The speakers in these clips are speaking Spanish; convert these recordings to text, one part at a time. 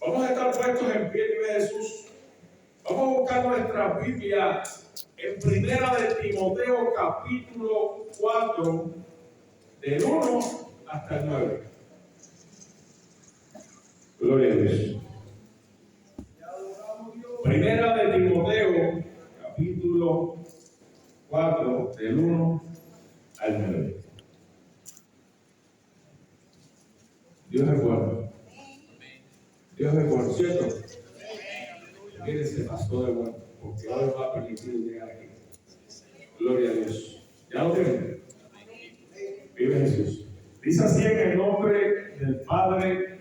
Vamos a estar puestos en pie, vive Jesús. Vamos a buscar nuestra Biblia en Primera de Timoteo, capítulo 4, del 1 hasta el 9. Gloria a Dios. Primera de Timoteo, capítulo 4, del 1 al 9. Dios es bueno. Dios es bueno, ¿cierto? Mire, ese pastor de bueno, porque hoy va a permitir llegar aquí. Gloria a Dios. ¿Ya lo tienen? Vive Jesús. Dice así en el nombre del Padre,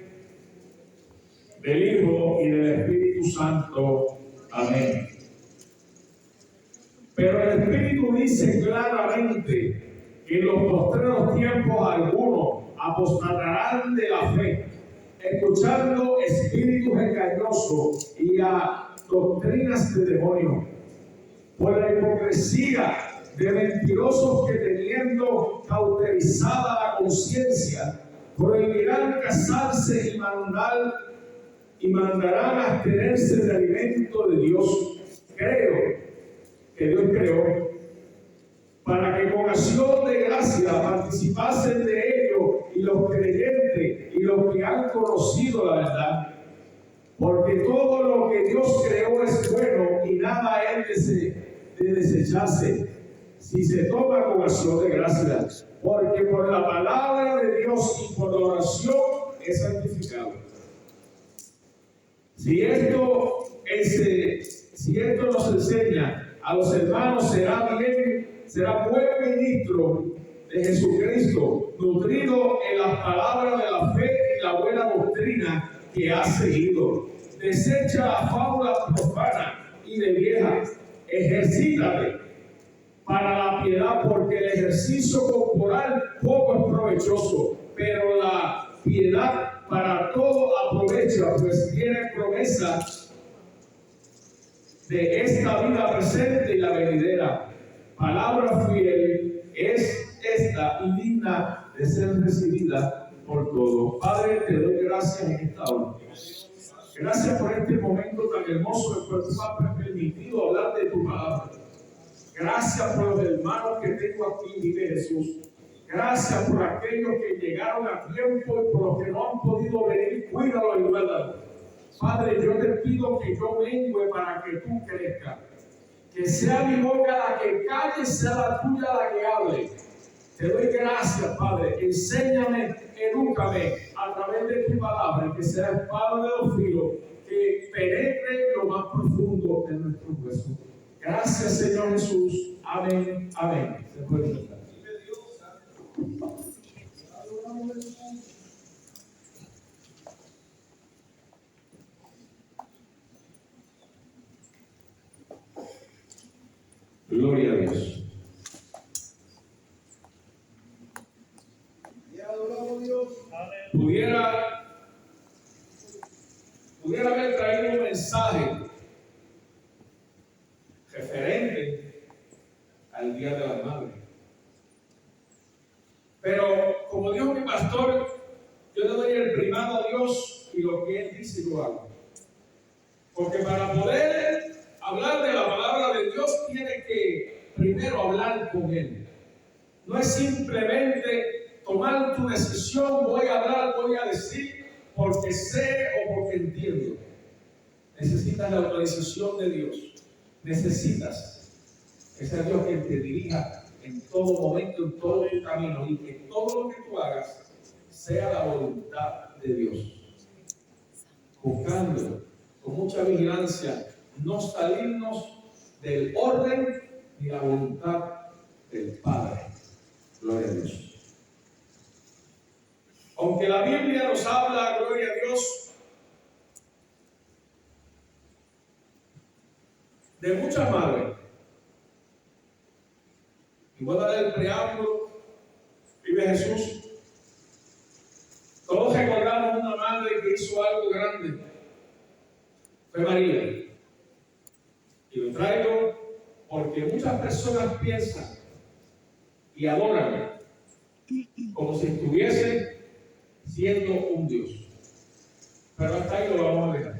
del Hijo y del Espíritu Santo. Amén. Pero el Espíritu dice claramente que en los postreros tiempos algunos apostatarán de la fe, escuchando espíritus engañosos y a doctrinas de demonios, por la hipocresía de mentirosos que, teniendo cauterizada la conciencia, prohibirán casarse y mandarán abstenerse del alimento de Dios. Creo que Dios creó para que con acción de gracia participasen de ello y los creyentes y los que han conocido la verdad. Porque todo lo que Dios creó es bueno y nada es de desecharse si se toma con acción de gracia. Porque por la palabra de Dios y por la oración es santificado. Si esto nos enseña a los hermanos, será buen ministro de Jesucristo, nutrido en las palabras de la fe y la buena doctrina que ha seguido. Desecha la fábula profana y de vieja. Ejercítate para la piedad, porque el ejercicio corporal poco es provechoso, pero la piedad para todo aprovecha, pues tiene promesa de esta vida presente y la venidera. Palabra fiel es esta y digna de ser recibida por todos. Padre, te doy gracias en esta hora. Gracias por este momento tan hermoso en que tú has permitido hablar de tu palabra. Gracias por los hermanos que tengo aquí, vive Jesús. Gracias por aquellos que llegaron a tiempo y por los que no han podido venir. Cuídalo y guárdalo. Padre, yo te pido que yo mengue para que tú crezcas. Que sea mi boca la que calle, sea la tuya la que hable. Te doy gracias, Padre. Enséñame, edúcame a través de tu palabra, que sea espada de dos filos, que penetre lo más profundo de nuestro hueso. Gracias, Señor Jesús. Amén. Amén. Se puede sentar. Gloria a Dios. Pudiera haber traído un mensaje referente al Día de la Madre. Pero como dijo mi pastor, yo le doy el primado a Dios y lo que Él dice lo hago. Porque para poder hablar de la palabra de Dios tiene que primero hablar con Él. No es simplemente tomar tu decisión, voy a hablar, voy a decir, porque sé o porque entiendo. Necesitas la autorización de Dios. Necesitas ese Dios que te dirija en todo momento, en todo tu camino, y que todo lo que tú hagas sea la voluntad de Dios. Buscando con mucha vigilancia no salirnos del orden ni la voluntad del Padre. Gloria a Dios. Aunque la Biblia nos habla, gloria a Dios, de muchas madres. Y voy a dar el preámbulo, vive Jesús. Todos recordamos una madre que hizo algo grande. Fue María. Y lo traigo porque muchas personas piensan y adoran como si estuviesen siendo un Dios. Pero hasta ahí lo vamos a dejar.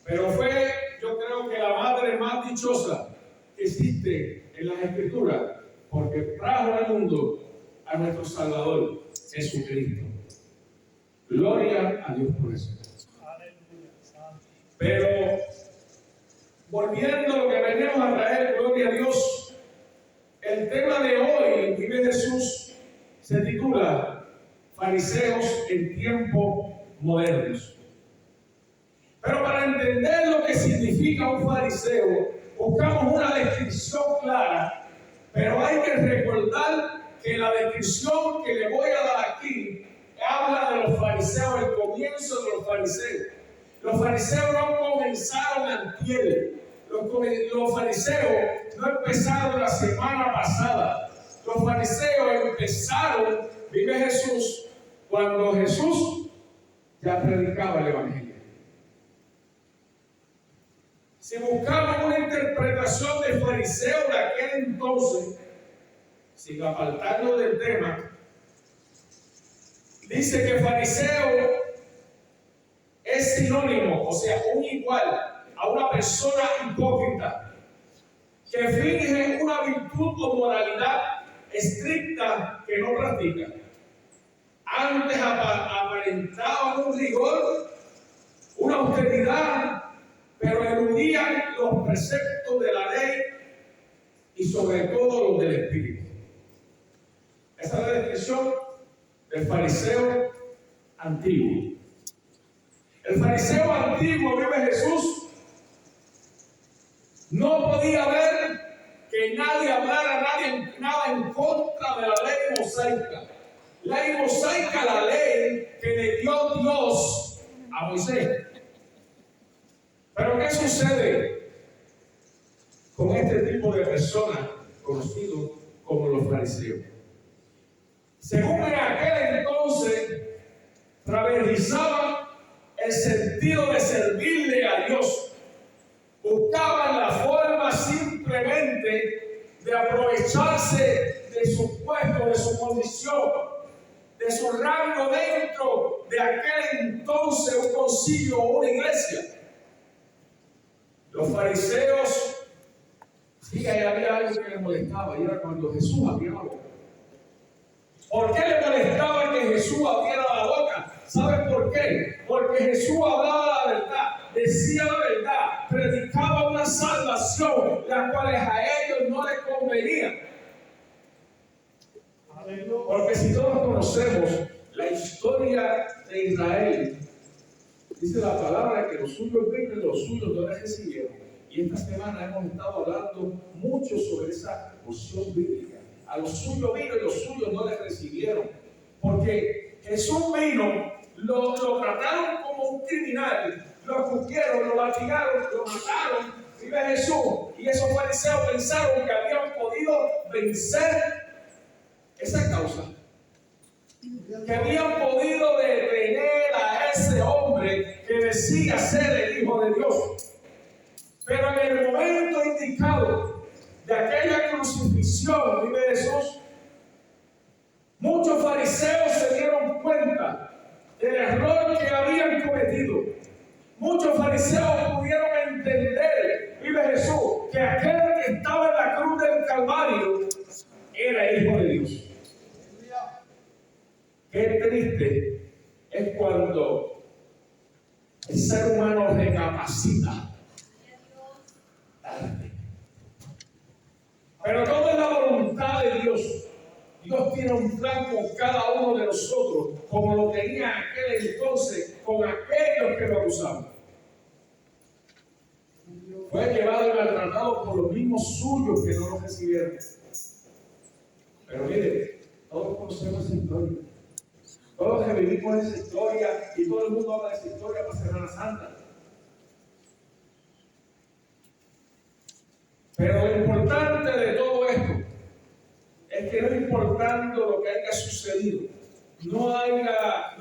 Pero fue, yo creo que la madre más dichosa que existe en las Escrituras, porque trajo al mundo a nuestro Salvador, Jesucristo. Gloria a Dios por eso. Pero, volviendo a lo que veníamos a traer, gloria a Dios, el tema de hoy, vive Jesús, se titula Fariseos en tiempos modernos. Pero para entender lo que significa un fariseo, buscamos una descripción clara, pero hay que recordar que la descripción que le voy a dar aquí habla de los fariseos, el comienzo de los fariseos. Los fariseos no comenzaron antier. Los fariseos no empezaron la semana pasada. Los fariseos empezaron, vive Jesús, cuando Jesús ya predicaba el Evangelio. Si buscamos una interpretación del fariseo de aquel entonces, sin apartarnos del tema, dice que fariseo es sinónimo, o sea, un igual a una persona hipócrita que finge una virtud o moralidad estricta que no practica. Antes aparentaban un rigor, una austeridad, pero eludían los preceptos de la ley y sobre todo los del Espíritu. Esa es la descripción del fariseo antiguo. El fariseo antiguo, vive Jesús, no podía ver que nadie hablara nada en contra de la ley mosaica. Ley mosaica, la ley que le dio Dios a Moisés. Pero ¿qué sucede con este tipo de personas conocidos como los fariseos? Según en aquel entonces, travestizaban el sentido de servirle a Dios. Buscaban la forma simplemente de aprovecharse de su puesto, de su condición, de su rango dentro de aquel entonces un concilio o una iglesia. Los fariseos, sí, había algo que les molestaba, y era cuando Jesús abría la boca. ¿Por qué le molestaba que Jesús abriera la boca? ¿Saben por qué? Porque Jesús hablaba la verdad, decía la verdad, predicaba una salvación, la cual a ellos no les convenía. Porque si todos conocemos la historia de Israel, dice la palabra que los suyos vino y los suyos no les recibieron. Y esta semana hemos estado hablando mucho sobre esa porción bíblica. A los suyos vino y los suyos no les recibieron. Porque Jesús vino, lo trataron como un criminal, lo escupieron, lo latigaron, lo mataron. Vive Jesús. Y esos fariseos pensaron que habían podido vencer esa causa. Que habían podido detener a ese hombre que decía ser el Hijo de Dios. Pero en el momento indicado de aquella crucifixión, vive Jesús, muchos fariseos se dieron cuenta del error que habían cometido. Muchos fariseos pudieron entender, vive Jesús, que aquel que estaba en la cruz del Calvario era el Hijo de Dios. Qué triste es cuando el ser humano recapacita tarde. Pero todo es la voluntad de Dios. Dios tiene un plan con cada uno de nosotros, como lo tenía aquel entonces con aquellos que lo acusaban. Fue llevado y maltratado por los mismos suyos que no lo recibieron. Pero mire, todos conocemos esa historia. Todos que vivimos esa historia y todo el mundo habla de esa historia para Semana Santa. Pero lo importante de todo esto es que no importando lo que haya sucedido, no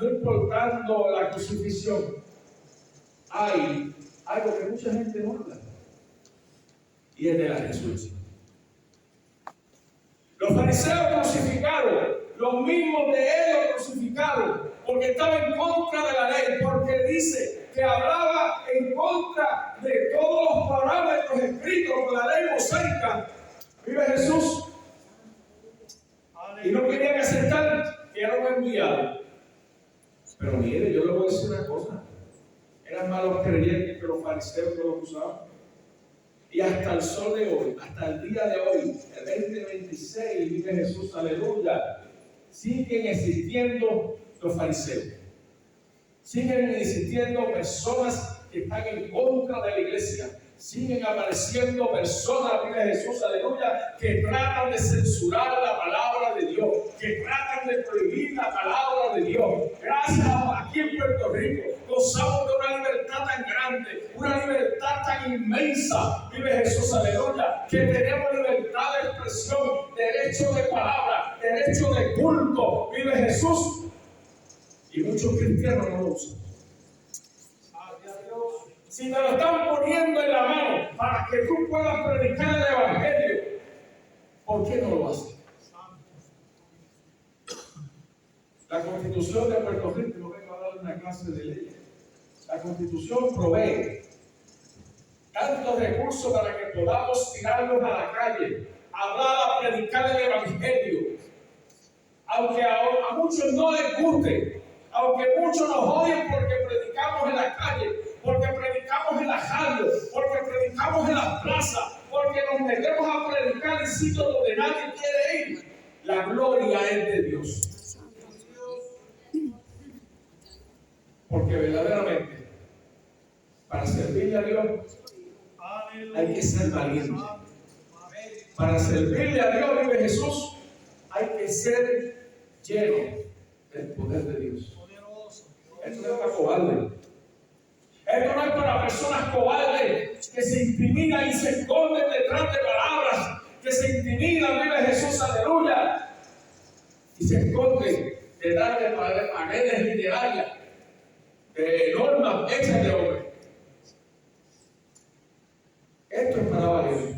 importando la crucifixión, hay algo que mucha gente no habla, y es de la resurrección. Los fariseos crucificaron, los mismos de ellos crucificaron, porque estaban en contra de la ley, porque dice que hablaba en contra de todos los parámetros escritos por la ley mosaica. Vive Jesús. Y no querían aceptar que era un enviado. Pero mire, yo le voy a decir una cosa. Eran malos creyentes que los fariseos que los usaban. Y hasta el sol de hoy, hasta el día de hoy, el 2026, vive Jesús, aleluya, siguen existiendo los fariseos. Siguen existiendo personas que están en contra de la iglesia. Siguen apareciendo personas, vive Jesús, aleluya, que tratan de censurar la palabra de Dios, que tratan de prohibir la palabra de Dios. Gracias a aquí en Puerto Rico gozamos de una libertad tan grande, una libertad tan inmensa, vive Jesús, aleluya, que tenemos libertad de expresión, derecho de palabra, derecho de culto, vive Jesús. Y muchos cristianos no lo usan. Si te lo están poniendo en la mano para que tú puedas predicar el evangelio, ¿por qué no lo haces? La Constitución de Puerto Rico, no vengo a dar una clase de leyes. La Constitución provee tantos recursos para que podamos tirarnos a la calle, hablar, a predicar el evangelio. Aunque a muchos no les guste, aunque muchos nos odien porque predicamos en la calle, porque predicamos en la radio, porque predicamos en las plazas, porque nos metemos a predicar en sitios donde nadie quiere ir. La gloria es de Dios. Porque verdaderamente, para servirle a Dios, hay que ser valiente. Para servirle a Dios, vive Jesús, hay que ser lleno del poder de Dios. Esto no es para cobarde. Esto no es para personas cobardes que se intimidan y se esconden detrás de palabras, que se intimidan, vive Jesús, aleluya, y se esconden detrás de paredes literarias, de normas hechas de hombres. Esto es para valientes.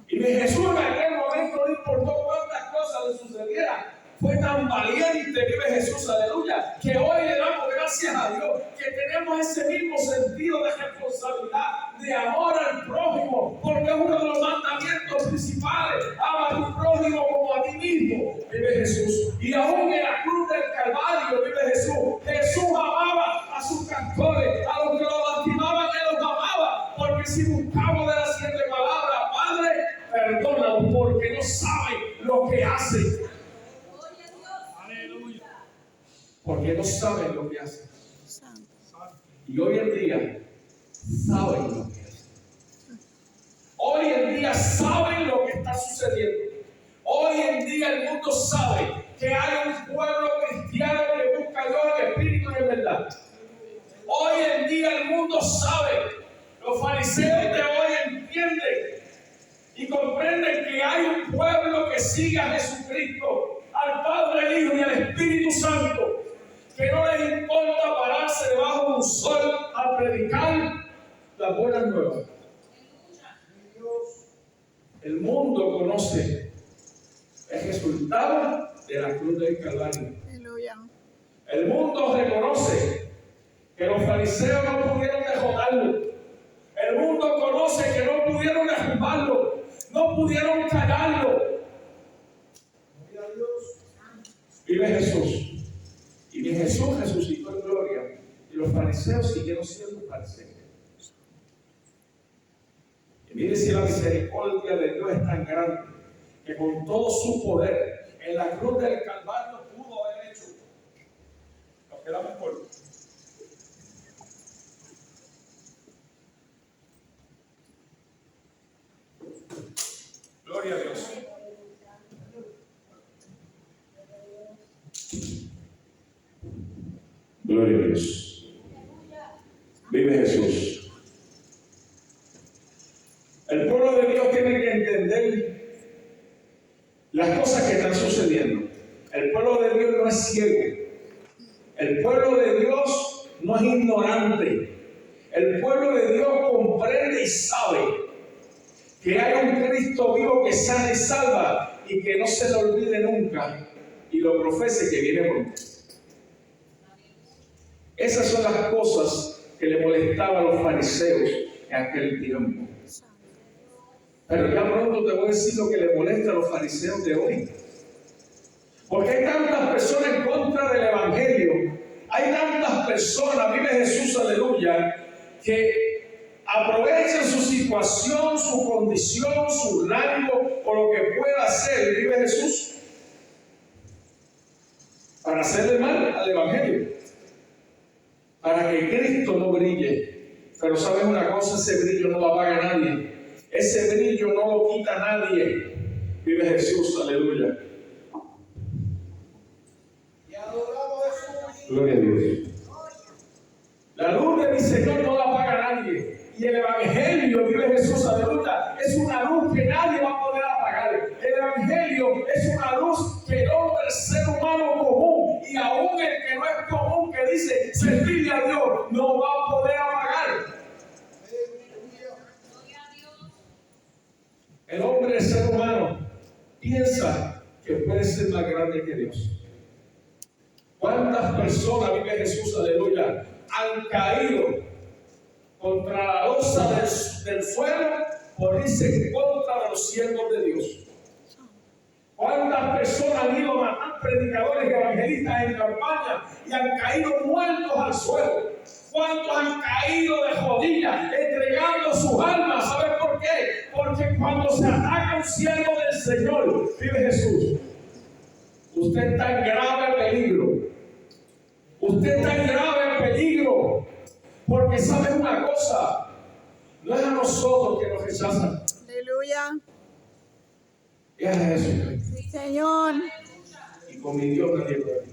Y Jesús en aquel momento no importó cuántas cosas le sucedieran. Fue tan valiente, vive Jesús, aleluya, que hoy le damos gracias a Dios, que tenemos ese mismo sentido de responsabilidad, de amor al prójimo, porque es uno de los mandamientos principales. Ama a tu prójimo como a ti mismo, vive Jesús. Y aún en la cruz del Calvario, vive Jesús, Jesús amaba a sus cantores, a los que lo lastimaban, Él los amaba, porque si buscamos de las 7 palabras, Padre, perdónalos porque no saben lo que hacen. Porque no saben lo que hacen. Y hoy en día saben lo que hacen. Hoy en día saben lo que está sucediendo. Hoy en día el mundo sabe que hay un pueblo cristiano que busca a Dios en espíritu y en verdad. Hoy en día el mundo sabe. Los fariseos de hoy entienden y comprenden que hay un pueblo que sigue a Jesucristo, al Padre, al Hijo y al Espíritu Santo, que no les importa pararse debajo de un sol a predicar las buenas nuevas. El mundo conoce el resultado de la cruz del Calvario. El mundo reconoce que los fariseos no pudieron derrotarlo. El mundo conoce que no pudieron derrumbarlo, no pudieron callarlo. Vive Jesús. Y ni Jesús resucitó en gloria. Y los fariseos siguieron siendo fariseos. Y mire si la misericordia de Dios es tan grande que con todo su poder en la cruz del Calvario pudo haber hecho. Nos quedamos cortos. Gloria a Dios. Gloria a Dios. Vive Jesús. El pueblo de Dios tiene que entender las cosas que están sucediendo. El pueblo de Dios no es ciego. El pueblo de Dios no es ignorante. El pueblo de Dios comprende y sabe que hay un Cristo vivo que sana y salva y que no se le olvide nunca y lo profese que viene pronto. Esas son las cosas que le molestaban a los fariseos en aquel tiempo. Pero ya pronto te voy a decir lo que le molesta a los fariseos de hoy. Porque hay tantas personas en contra del Evangelio. Hay tantas personas, vive Jesús, aleluya, que aprovechan su situación, su condición, su rango o lo que pueda hacer, vive Jesús, para hacerle mal al Evangelio, para que Cristo no brille. Pero sabes una cosa, ese brillo no lo apaga nadie, ese brillo no lo quita nadie, vive Jesús, aleluya. Gloria a Dios. La luz de mi Señor no la apaga nadie. Y el Evangelio, vive Jesús, aleluya, es una luz que nadie va a poder apagar. El Evangelio es una luz que el hombre, el ser humano común, y aún el que no es común, que dice servirle a Dios, no va a poder apagar. El hombre, el ser humano, piensa que puede ser más grande que Dios. ¿Cuántas personas, vive Jesús, aleluya, han caído contra la losa del suelo por irse en contra de los siervos de Dios? ¿Cuántas personas han ido a matar predicadores y evangelistas en campaña y han caído muertos al suelo? ¿Cuántos han caído de rodillas entregando sus almas? ¿Sabes por qué? Porque cuando se ataca un siervo del Señor, vive Jesús, usted está en grave peligro. Usted está en grave peligro. Porque sabe una cosa, no es a nosotros que nos rechazan. Aleluya. Es a Jesucristo. Sí, Señor. Y con mi Dios nadie puede.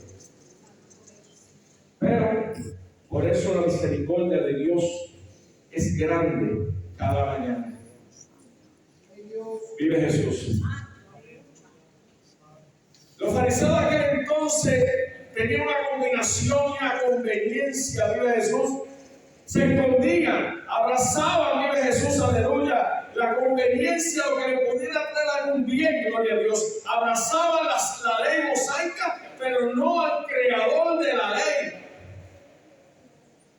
Pero por eso la misericordia de Dios es grande cada mañana. Vive Jesús. Los fariseos de aquel entonces tenían una combinación y una conveniencia, vive Jesús. Se escondían, abrazaban, vive Jesús, aleluya, la conveniencia, lo que le pudiera traer algún bien, gloria a Dios. Abrazaban la ley mosaica, pero no al creador de la ley.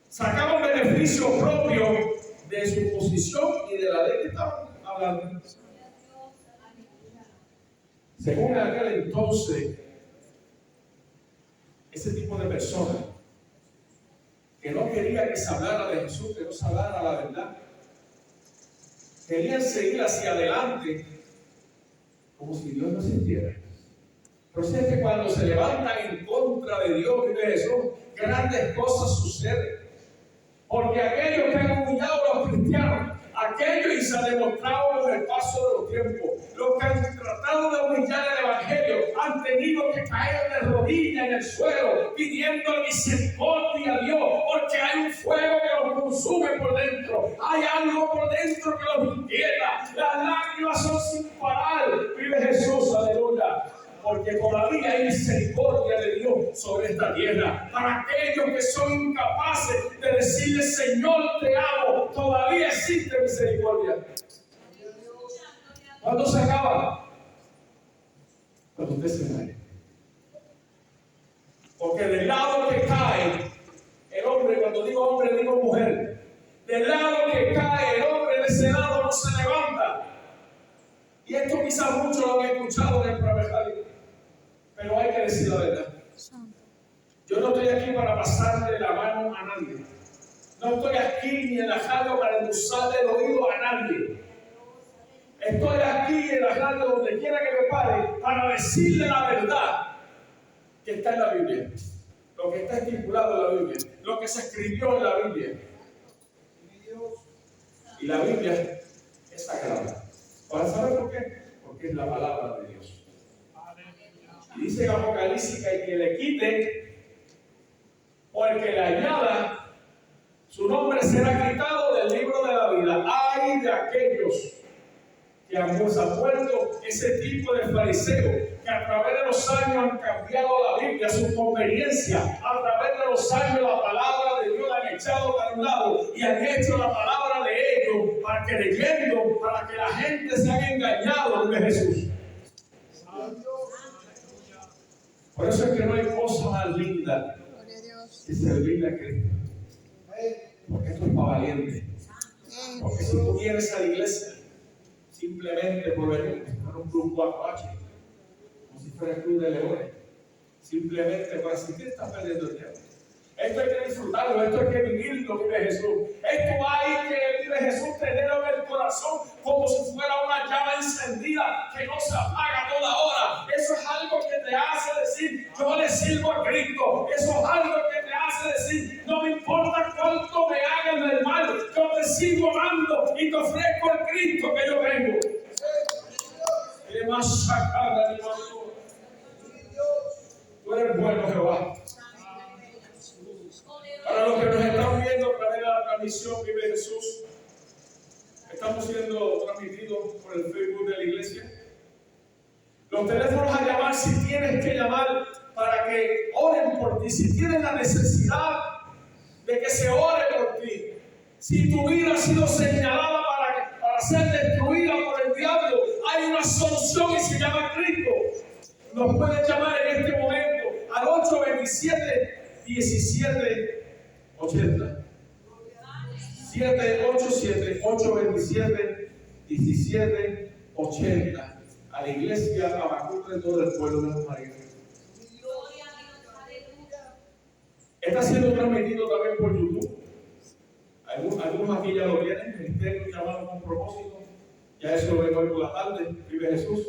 Sacaban beneficio propio de su posición y de la ley que estaban hablando. Según aquel entonces, ese tipo de personas que no quería que se hablara de Jesús, que no se hablara la verdad, querían seguir hacia adelante como si Dios no existiera. Pero es que cuando se levantan en contra de Dios, vive Jesús, grandes cosas suceden. Porque aquellos que han humillado a los cristianos, aquellos, y se ha demostrado con el paso de los tiempos, los que han tratado de humillar el Evangelio han tenido que caer de rodillas en el suelo pidiendo misericordia a Dios, porque hay un fuego que los consume por dentro, hay algo por dentro que los inquieta, las lágrimas son sin parar, vive Jesús, aleluya. Porque todavía hay misericordia de Dios sobre esta tierra. Para aquellos que son incapaces de decirle, Señor, te amo, todavía existe misericordia. ¿Cuándo se acaba? Cuando usted se muere. Porque del lado que cae el hombre, cuando digo hombre, digo mujer, del lado que cae el hombre, de ese lado no se levanta. Y esto quizás muchos lo han escuchado en el Proverbios. Pero hay que decir la verdad. Yo no estoy aquí para pasarle la mano a nadie. No estoy aquí ni en la radio para endulzarle el oído a nadie. Estoy aquí en la radio, donde quiera que me pare, para decirle la verdad que está en la Biblia. Lo que está estipulado en la Biblia. Lo que se escribió en la Biblia. Y la Biblia es sagrada. ¿Para saber por qué? Porque es la palabra de Dios. Y dice en Apocalipsis que el que le quite o el que le añada, su nombre será quitado del libro de la vida. Ay de aquellos que han puesto ese tipo de fariseos que a través de los años han cambiado la Biblia, su conveniencia, a través de los años la palabra de Dios la han echado para un lado y han hecho la palabra de ellos para que leyendo, para que la gente se haya engañado de Jesús. Por eso es que no hay cosa más linda y servirle a Cristo. Porque esto es para valientes. Porque si tú vienes a la iglesia simplemente por venir, por un club 4H, como si fuera el club de leones, simplemente para asistir, estás perdiendo el tiempo. Esto hay que disfrutarlo, esto hay que vivirlo, vive Jesús. Esto hay que, vive Jesús, tenerlo en el corazón como si fuera una llama encendida que no se apaga toda hora. Eso es algo que te hace decir, yo le sirvo a Cristo. Eso es algo que te hace decir, no me importa cuánto me hagan del mal, yo te sigo amando y te ofrezco el Cristo que yo tengo. Y más sacada de tu. Tú eres bueno, Jehová. Para los que nos están viendo a través de la transmisión Vive Jesús, estamos siendo transmitidos por el Facebook de la iglesia. Los teléfonos a llamar, si tienes que llamar para que oren por ti, si tienes la necesidad de que se ore por ti, si tu vida ha sido señalada para ser destruida por el diablo, hay una solución y se llama Cristo. Nos puedes llamar en este momento al 827-1780. 787-827-1780 a la iglesia Habacuc de todo el pueblo de los María. Está siendo transmitido también por YouTube. Algunos aquí ya lo tienen, ministerio llamado con propósito. Ya eso lo vemos hoy por la tarde, Vive Jesús.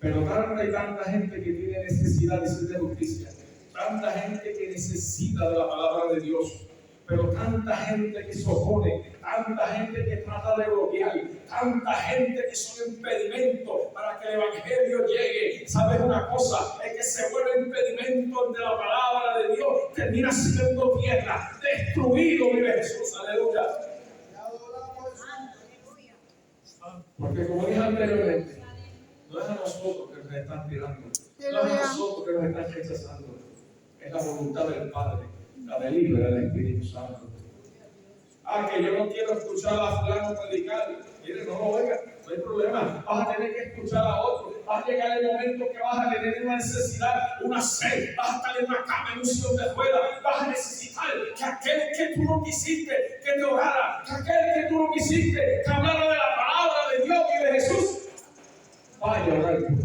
Pero tanta y tanta gente que tiene necesidad de justicia. Tanta gente que necesita de la palabra de Dios, pero tanta gente que se opone, tanta gente que trata de bloquear, tanta gente que son impedimentos para que el evangelio llegue. ¿Sabes una cosa? Es que se vuelve impedimento de la palabra de Dios, termina siendo tierra, destruido, vive Jesús, aleluya. Porque como dije anteriormente, no es a nosotros que nos están tirando, no es a nosotros que nos están rechazando. Es la voluntad del Padre, la delibera del Espíritu Santo. Que yo no quiero escuchar a fulano predicar. Mire, no lo oiga, no hay problema. Vas a tener que escuchar a otro. Va a llegar el momento que vas a tener una necesidad, una sed. Vas a estar en una cama, en un sillón de ruedas. Vas a necesitar que aquel que tú no quisiste que te orara, que aquel que tú no quisiste que hablara de la palabra de Dios y de Jesús, vaya a orar por ti.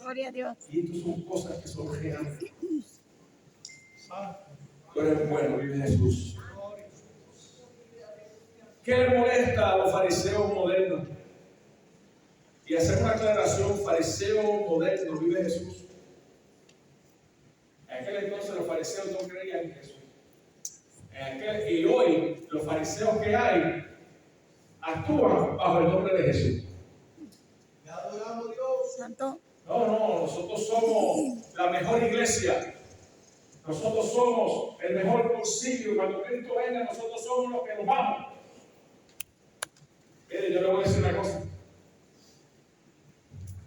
Gloria a Dios. Y esto son cosas que son reales. Tú eres bueno, vive Jesús. ¿Qué le molesta a los fariseos modernos? Y hacer una aclaración, fariseo moderno, vive Jesús. En aquel entonces los fariseos no creían en Jesús. Y hoy los fariseos que hay actúan bajo el nombre de Jesús. Le adoramos a Dios. Santo. No, nosotros somos la mejor iglesia. Nosotros somos el mejor concilio. Cuando Cristo venga, nosotros somos los que nos vamos. Mire, yo le voy a decir una cosa.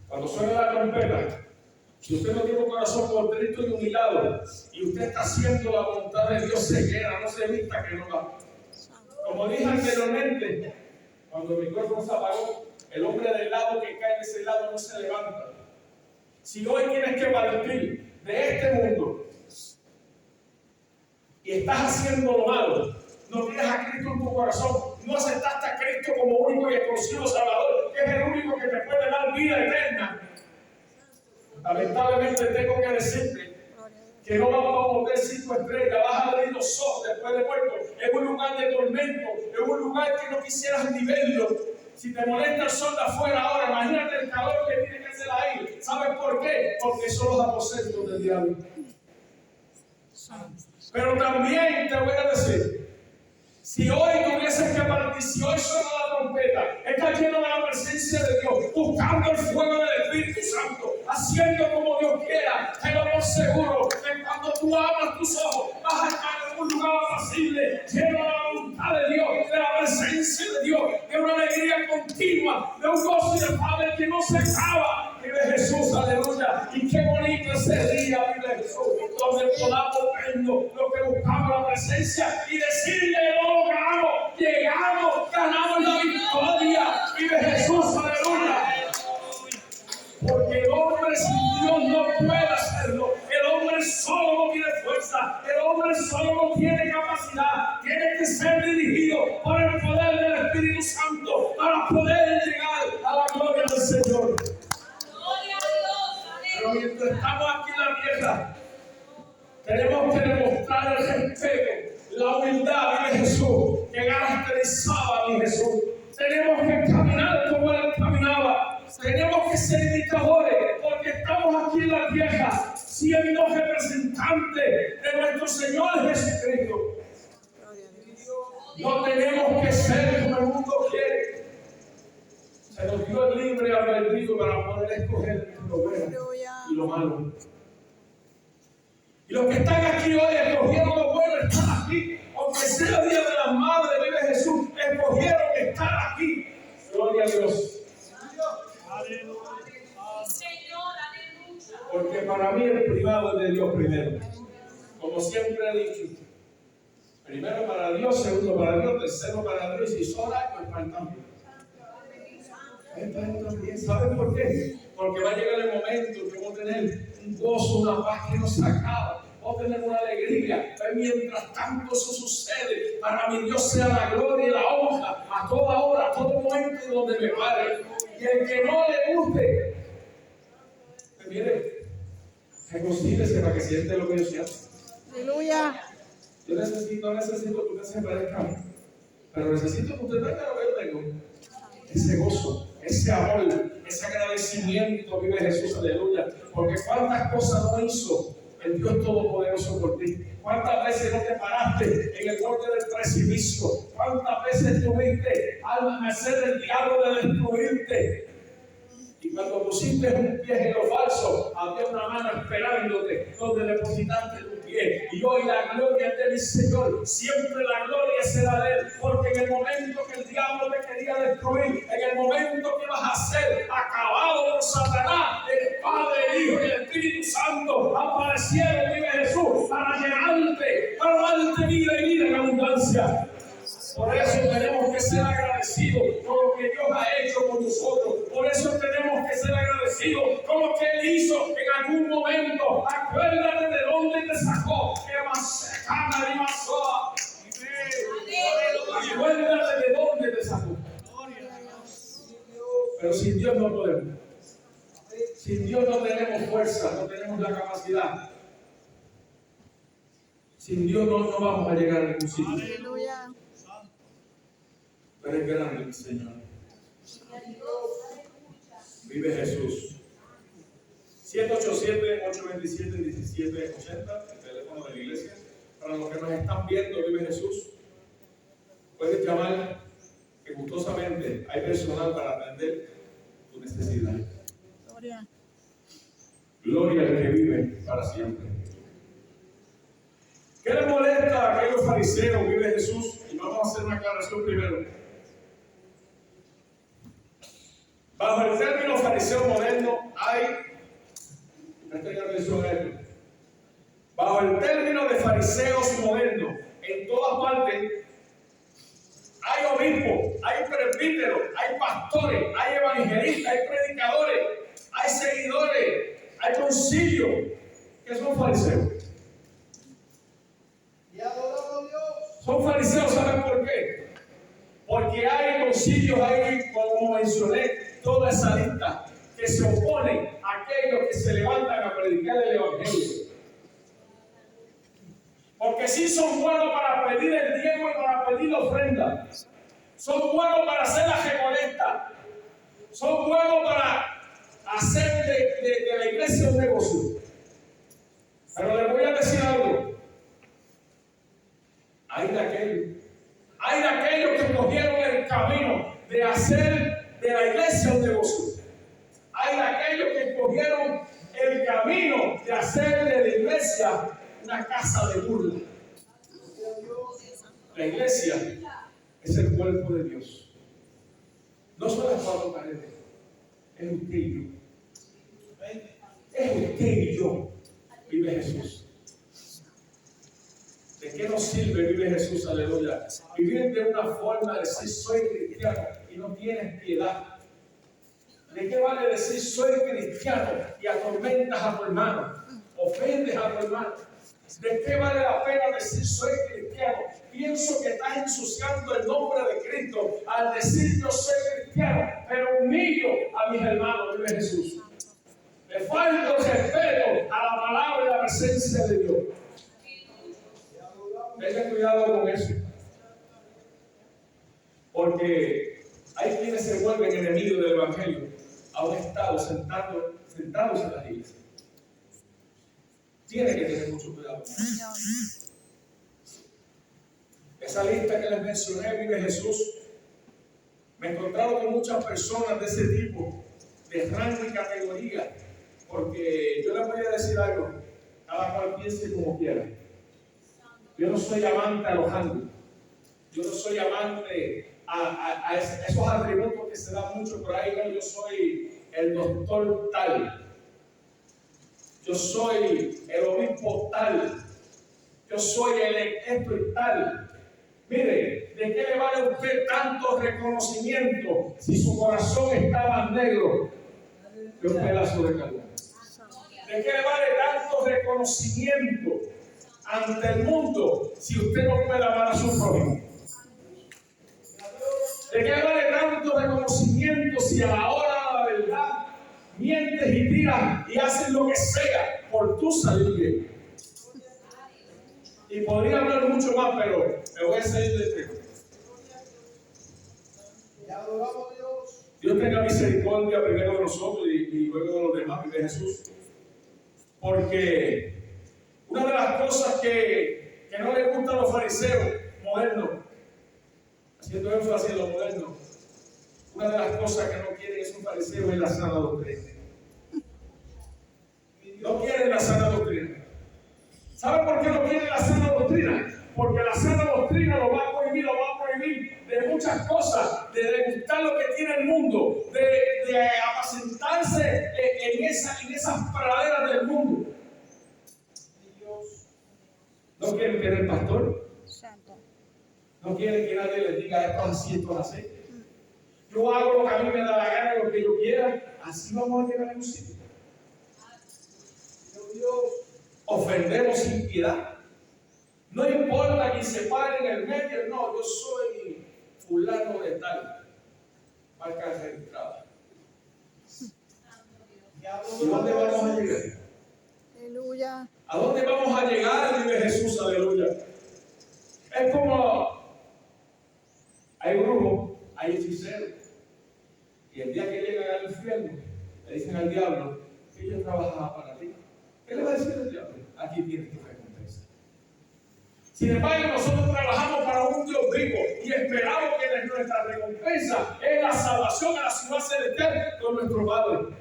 Cuando suena la trompeta, si usted no tiene un corazón por Cristo y humillado, y usted está haciendo la voluntad de Dios, se queda, no se vista que no va. Como dije anteriormente, cuando el micrófono se apagó, el hombre del lado que cae de ese lado no se levanta. Si hoy tienes que partir de este mundo y estás haciendo lo malo, no tienes a Cristo en tu corazón, no aceptaste a Cristo como único y exclusivo Salvador, que es el único que te puede dar vida eterna, lamentablemente tengo que decirte que no vamos a volver 5 estrellas, vas a abrir los ojos después de muerto, en un lugar de tormento, en un lugar que no quisieras ni verlo. Si te molesta el sol de afuera ahora, imagínate el calor que tiene que hacer ahí. ¿Sabes por qué? Porque son los aposentos del diablo. Pero también te voy a decir, si hoy tuvieses que partir, si hoy suena la trompeta, estás lleno de la presencia de Dios, buscando el fuego del Espíritu Santo, haciendo como Dios quiera, tengo por seguro que cuando tú abras tus ojos, vas a estar en un lugar apacible, lleno de la voluntad de Dios, de la presencia de Dios, de una alegría continua, de un gozo y de Padre que no se acaba. Vive Jesús, aleluya. Y qué bonito ese día, vive Jesús, donde podamos verlo, lo que buscamos la presencia y decirle, no lo ganamos, llegamos, ganamos la victoria. Vive Jesús, aleluya. Porque el hombre sin Dios no puede hacerlo. El hombre solo no tiene hombre solo no tiene capacidad. Tiene que ser dirigido por el poder del Espíritu Santo para poder llegar a la gloria del Señor. Gloria a Dios. Pero mientras estamos aquí en la tierra, tenemos que demostrar el respeto, la humildad de Jesús, que caracterizaba a mi Jesús. Tenemos que caminar como Él caminaba. Tenemos que ser imitadores, porque estamos aquí en la tierra siendo representantes de nuestro Señor Jesucristo. No tenemos que ser como el mundo quiere. Se nos dio el libre albedrío para poder escoger lo bueno y lo malo. Y los que están aquí hoy escogieron lo bueno, están aquí. Aunque sea el día de la madre, vive Jesús, escogieron estar aquí. Gloria a Dios. Porque para mí el privado es de Dios primero. Como siempre he dicho. Primero para Dios, segundo para Dios, tercero para Dios y sola pues para el cambio. ¿Saben por qué? Porque va a llegar el momento que vamos a tener un gozo, una paz que no se acaba. Vamos a tener una alegría. Pero mientras tanto eso sucede, para mi Dios sea la gloria y la honra a toda hora, a todo momento donde me pare. Y el que no le guste, pues mire, reconcíliese para que siente lo que yo siento. Aleluya. Yo necesito que usted se parezca a mí, pero necesito que usted tenga lo que yo tengo. Ese gozo, ese amor, ese agradecimiento vive Jesús, aleluya. Porque cuántas cosas no hizo el Dios Todopoderoso por ti. Cuántas veces no te paraste en el borde del precipicio. Cuántas veces tuviste al merced del diablo de destruirte. Y cuando pusiste un pie en lo falso, había una mano esperándote donde depositaste tu pie. Y hoy la gloria es de mi Señor. Siempre la gloria será de Él. Porque en el momento que el diablo te quería destruir, en el momento que vas a ser acabado por Satanás, el Padre, el Hijo y el Espíritu Santo aparecieron, vive Jesús, para llenarte, para darte vida y vida en abundancia. Por eso tenemos que ser agradecidos con lo que Dios ha hecho por nosotros. Por eso tenemos que ser agradecidos con lo que Él hizo en algún momento. Acuérdate de dónde te sacó. Acuérdate de dónde te sacó. Pero sin Dios no podemos. Sin Dios no tenemos fuerza, no tenemos la capacidad. Sin Dios no vamos a llegar a ningún sitio. Aleluya. Pero es grande, mi Señor. Vive Jesús. 787-827-1780, el teléfono de la iglesia. Para los que nos están viendo, vive Jesús. Puedes llamar, que gustosamente hay personal para atender tu necesidad. Gloria. Gloria al que vive para siempre. ¿Qué le molesta a aquellos fariseos? Vive Jesús. Y vamos a hacer una aclaración primero. Bajo el término fariseo moderno hay, presten atención a esto, bajo el término de fariseos modernos, en todas partes hay obispos, hay presbíteros, hay pastores, hay evangelistas, hay predicadores, hay seguidores, hay concilios que son fariseos. Y adoramos a Dios. Son fariseos, ¿saben por qué? Porque hay concilios, hay, como mencioné, toda esa lista que se oponen a aquellos que se levantan a predicar el evangelio. Porque sí son buenos para pedir el diezmo y para pedir la ofrenda. Son buenos para hacer la recolecta. Son buenos para hacer de la iglesia un negocio. Pero les voy a decir algo. Hay de aquellos que cogieron el camino de hacer de la iglesia un negocio. Hay de aquellos que escogieron el camino de hacer de la iglesia una casa de burla. La iglesia es el cuerpo de Dios. No son las cuatro paredes, es usted y yo. Es usted y yo, vive Jesús. ¿De qué nos sirve, vive Jesús, aleluya? Vivir de una forma de decir soy cristiano y no tienes piedad. ¿De qué vale decir soy cristiano y atormentas a tu hermano? Ofendes a tu hermano. ¿De qué vale la pena decir soy cristiano? Pienso que estás ensuciando el nombre de Cristo al decir yo soy cristiano, pero humillo a mis hermanos, vive Jesús. Le falta respeto a la palabra y la presencia de Dios. Tengan cuidado con eso. Porque hay quienes se vuelven enemigos del Evangelio a un estado sentados en las iglesias. Tiene que tener mucho cuidado. Esa lista que les mencioné, vive Jesús. Me he encontrado con muchas personas de ese tipo, de rango y categoría, porque yo les voy a decir algo, cada cual piense como quiera. Yo no soy amante a los rangos, yo no soy amante a esos atributos que se dan mucho por ahí. No, yo soy el doctor tal, yo soy el obispo tal, yo soy el esto y tal. Mire, ¿de qué le vale a usted tanto reconocimiento si su corazón está más negro que un pedazo de carbón? ¿De qué le vale tanto reconocimiento ante el mundo si usted no puede amar a su prójimo? ¿De qué le vale tanto reconocimiento si a la hora de la verdad mientes y tiras y haces lo que sea por tú salir bien? Y podría hablar mucho más, pero me voy a salir del tema. Dios tenga misericordia primero de nosotros y luego de los demás, de Jesús. Porque una de las cosas que no le gusta a los fariseos modernos, haciendo énfasis en lo moderno, una de las cosas que no quieren esos fariseos es la sana doctrina. No quieren la sana doctrina. ¿Sabe por qué no quieren la sana doctrina? Porque la sana doctrina lo va a prohibir de muchas cosas, de degustar lo que tiene el mundo, de apacentarse en esas praderas del mundo. ¿No quieren que el pastor? ¿No quieren que nadie les diga esto así, esto así? Yo hago lo que a mí me da la gana, lo que yo quiera, así vamos a llegar a un sitio. Ofendemos sin piedad. No importa quién se pare en el medio, no, yo soy fulano de tal, marca registrada. ¿Y dónde vamos a llegar? Aleluya. ¿A dónde vamos a llegar? Vive Jesús, aleluya. Es como hay brujos, hay hechiceros, y el día que llegan al infierno le dicen al diablo que yo trabajaba para ti. ¿Qué le va a decir el diablo? Aquí tienes tu recompensa. Sin embargo, nosotros trabajamos para un Dios vivo y esperamos que nuestra recompensa es la salvación a la ciudad celestial con nuestro Padre.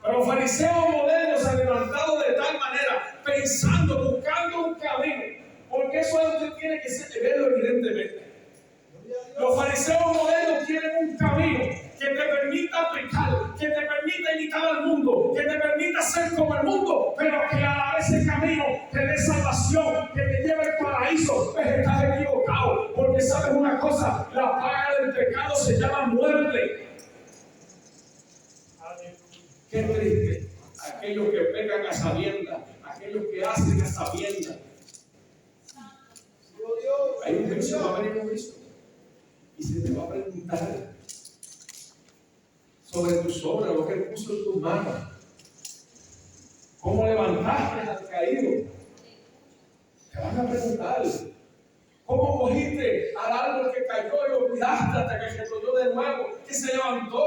Pero los fariseos modernos se han levantado de tal manera, pensando, buscando un camino, porque eso usted tiene que verlo evidentemente. Los fariseos modernos tienen un camino que te permita pecar, que te permita imitar al mundo, que te permita ser como el mundo, pero que a la vez ese camino te dé salvación, que te lleve al paraíso. Pues estás equivocado, porque sabes una cosa, la paga del pecado se llama muerte. Qué triste, aquellos que pecan a sabiendas, aquellos que hacen a sabiendas. Hay un juicio, va a venir un juicio. Y se te va a preguntar sobre tus obras, lo que Él puso en tus manos. ¿Cómo levantaste al caído? Te van a preguntar. ¿Cómo cogiste al árbol que cayó y lo cuidaste hasta que se cayó de nuevo, que se levantó?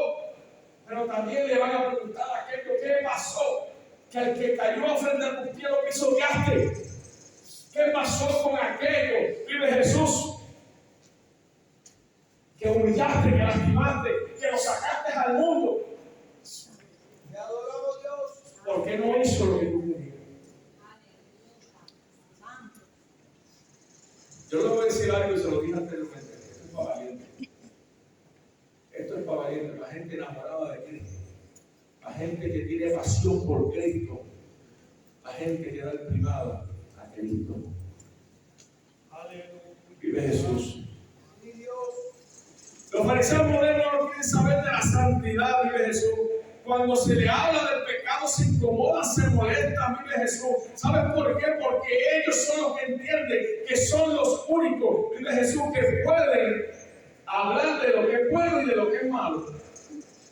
Pero también le van a preguntar a aquello qué pasó, que el que cayó frente a tus pies lo pisoteaste. ¿Qué pasó con aquello? Vive Jesús. Que humillaste, que lastimaste, que lo sacaste al mundo. Te adoramos, Dios. ¿Por qué no hizo lo que tú querías? Yo le voy a decir algo y se lo dije anteriormente. Esto es para valiente. Esto es para valiente. La gente enamorada de Cristo. La gente que tiene pasión por Cristo. La gente que da el privado a Cristo. Vive Jesús. Los fariseos modernos no quieren saber de la santidad, vive Jesús. Cuando se le habla del pecado hermanos, se incomodan, se molestan, vive Jesús. ¿Sabes por qué? Porque ellos son los que entienden que son los únicos, vive Jesús, que pueden hablar de lo que es bueno y de lo que es malo.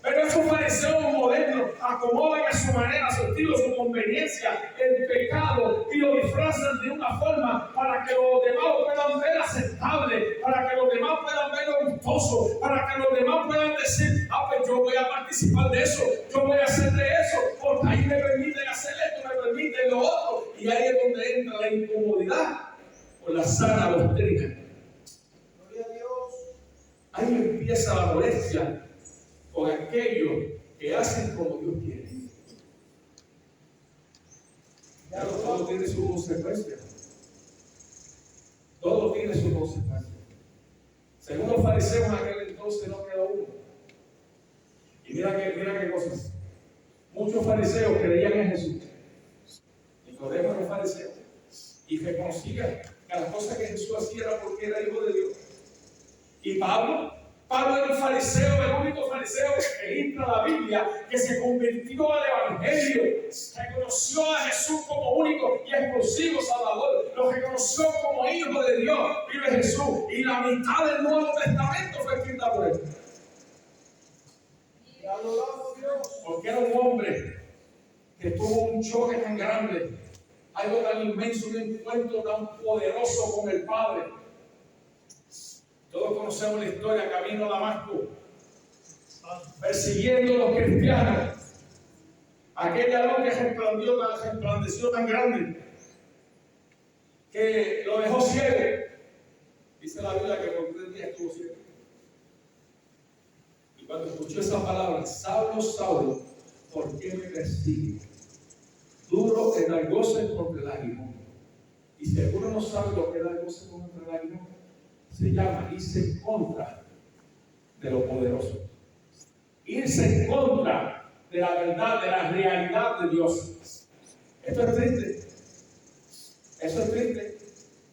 Pero esos fariseos modernos acomodan a su manera, a su estilo, a su conveniencia el pecado y lo disfrazan de una forma para que los demás puedan ver aceptable, para que los demás puedan verlo gustoso, para que los demás puedan decir, pues yo voy a participar de eso, yo voy a hacer de eso, porque ahí me permiten hacer esto, me permiten lo otro. Y ahí es donde entra la incomodidad por la sana doctrina. Gloria a Dios. Ahí empieza la molestia con aquellos que hacen como Dios quiere. Pero todo tiene su consecuencia. Todo tiene su consecuencia. Según los fariseos en aquel entonces no quedó uno. Y mira qué cosas. Muchos fariseos creían en Jesús. Nicodemo era un fariseo. Y reconocían que las cosas que Jesús hacía era porque era hijo de Dios. Y Pablo era un fariseo, el único fariseo que registra la Biblia, que se convirtió al Evangelio, reconoció a Jesús como único y exclusivo Salvador, lo reconoció como hijo de Dios, vive Jesús, y la mitad del Nuevo Testamento fue escrita por él. Porque era un hombre que tuvo un choque tan grande, algo tan inmenso, un encuentro tan poderoso con el Padre. Todos conocemos la historia, camino a Damasco, persiguiendo a los cristianos. Aquella luz que resplandeció tan grande que lo dejó ciego. Dice la Biblia que por 3 días estuvo ciego. Y cuando escuchó esa palabra, Saulo, Saulo, ¿por qué me persigues? Duro es dar goce contra el aguijón. Y seguro no sabe lo que es dar goce contra el aguijón. Se llama irse en contra de lo poderoso. Irse en contra de la verdad, de la realidad de Dios. Esto es triste. Eso es triste.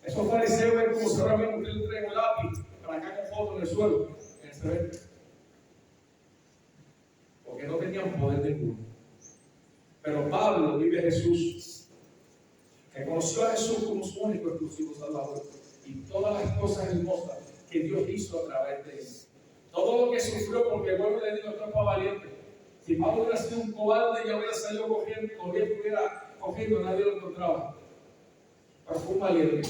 Esos fariseos ven como si ahora mismo usted le trae un lápiz para acá con fotos en el suelo, en el cemento. Porque no tenían poder ninguno. Pero Pablo vive Jesús, que conoció a Jesús como su único exclusivo Salvador. Y todas las cosas hermosas que Dios hizo a través de él. Todo lo que sufrió, porque vuelvo y le digo, esto es para valiente. Si Pablo hubiera sido un cobarde, ya hubiera salido cogiendo, todavía estuviera cogiendo, nadie lo encontraba. Pero fue un valiente.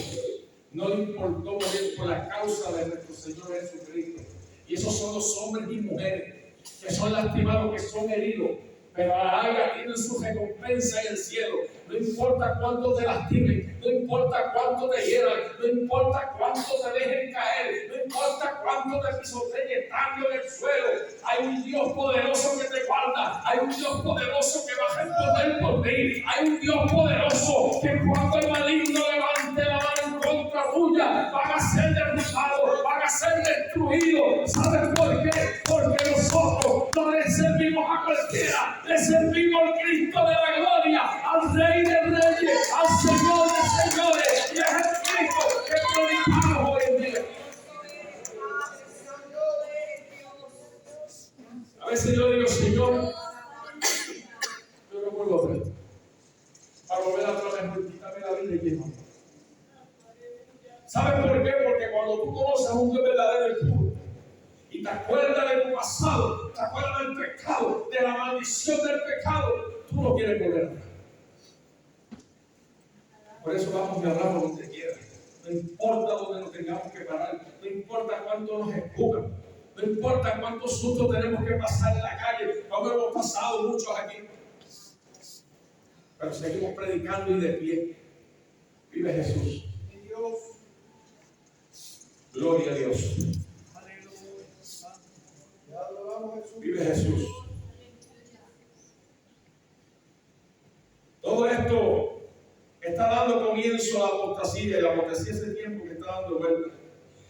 No le importó morir por la causa de nuestro Señor Jesucristo. Y esos son los hombres y mujeres que son lastimados, que son heridos, pero ahora tienen su recompensa en el cielo. No importa cuánto te lastimen, no importa cuánto te hieran, no importa cuánto te dejen caer, no importa cuánto te pisoteen estando en el suelo. Hay un Dios poderoso que te guarda, hay un Dios poderoso que va a responder por ti, hay un Dios poderoso que cuando el maligno levante la mano en contra tuya, van a ser derrotados, van a ser destruidos. ¿Sabes por qué? Porque nosotros no le servimos a cualquiera, le servimos al Cristo de la gloria, al Rey de Reyes, al Señor de Señores, y es el Cristo que predicamos hoy en día. A veces yo digo, Señor, yo no puedo hacer para volver a otra vez, quítame la vida y llévame. ¿Sabes por qué? Porque cuando tú conoces a un Dios verdadero y puro, y te acuerdas de tu pasado, te acuerdas del pecado, de la maldición del pecado, tú no quieres volver atrás. Por eso vamos y hablamos donde quiera. No importa dónde nos tengamos que parar, no importa cuánto nos escupan, no importa cuántos sustos tenemos que pasar en la calle, como hemos pasado muchos aquí. Pero seguimos predicando y de pie. Vive Jesús. Gloria a Dios. Vive Jesús. Todo esto está dando comienzo a la apostasía, y la apostasía es el tiempo que está dando vuelta.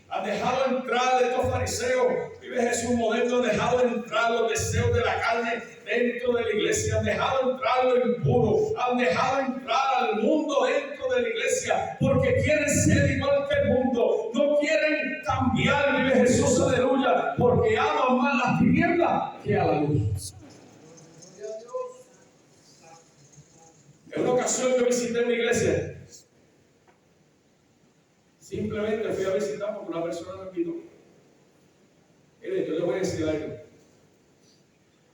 Han dejado entrar de estos fariseos, vive Jesús moderno, han dejado entrar los deseos de la carne dentro de la iglesia, han dejado entrar lo impuro, han dejado entrar al mundo dentro de la iglesia, porque quieren ser igual que el mundo, no quieren cambiar, vive Jesús, aleluya, porque aman más las tinieblas que a la luz. En una ocasión yo visité una iglesia. Simplemente fui a visitar porque una persona me invitó. Mire, yo le voy a decir algo.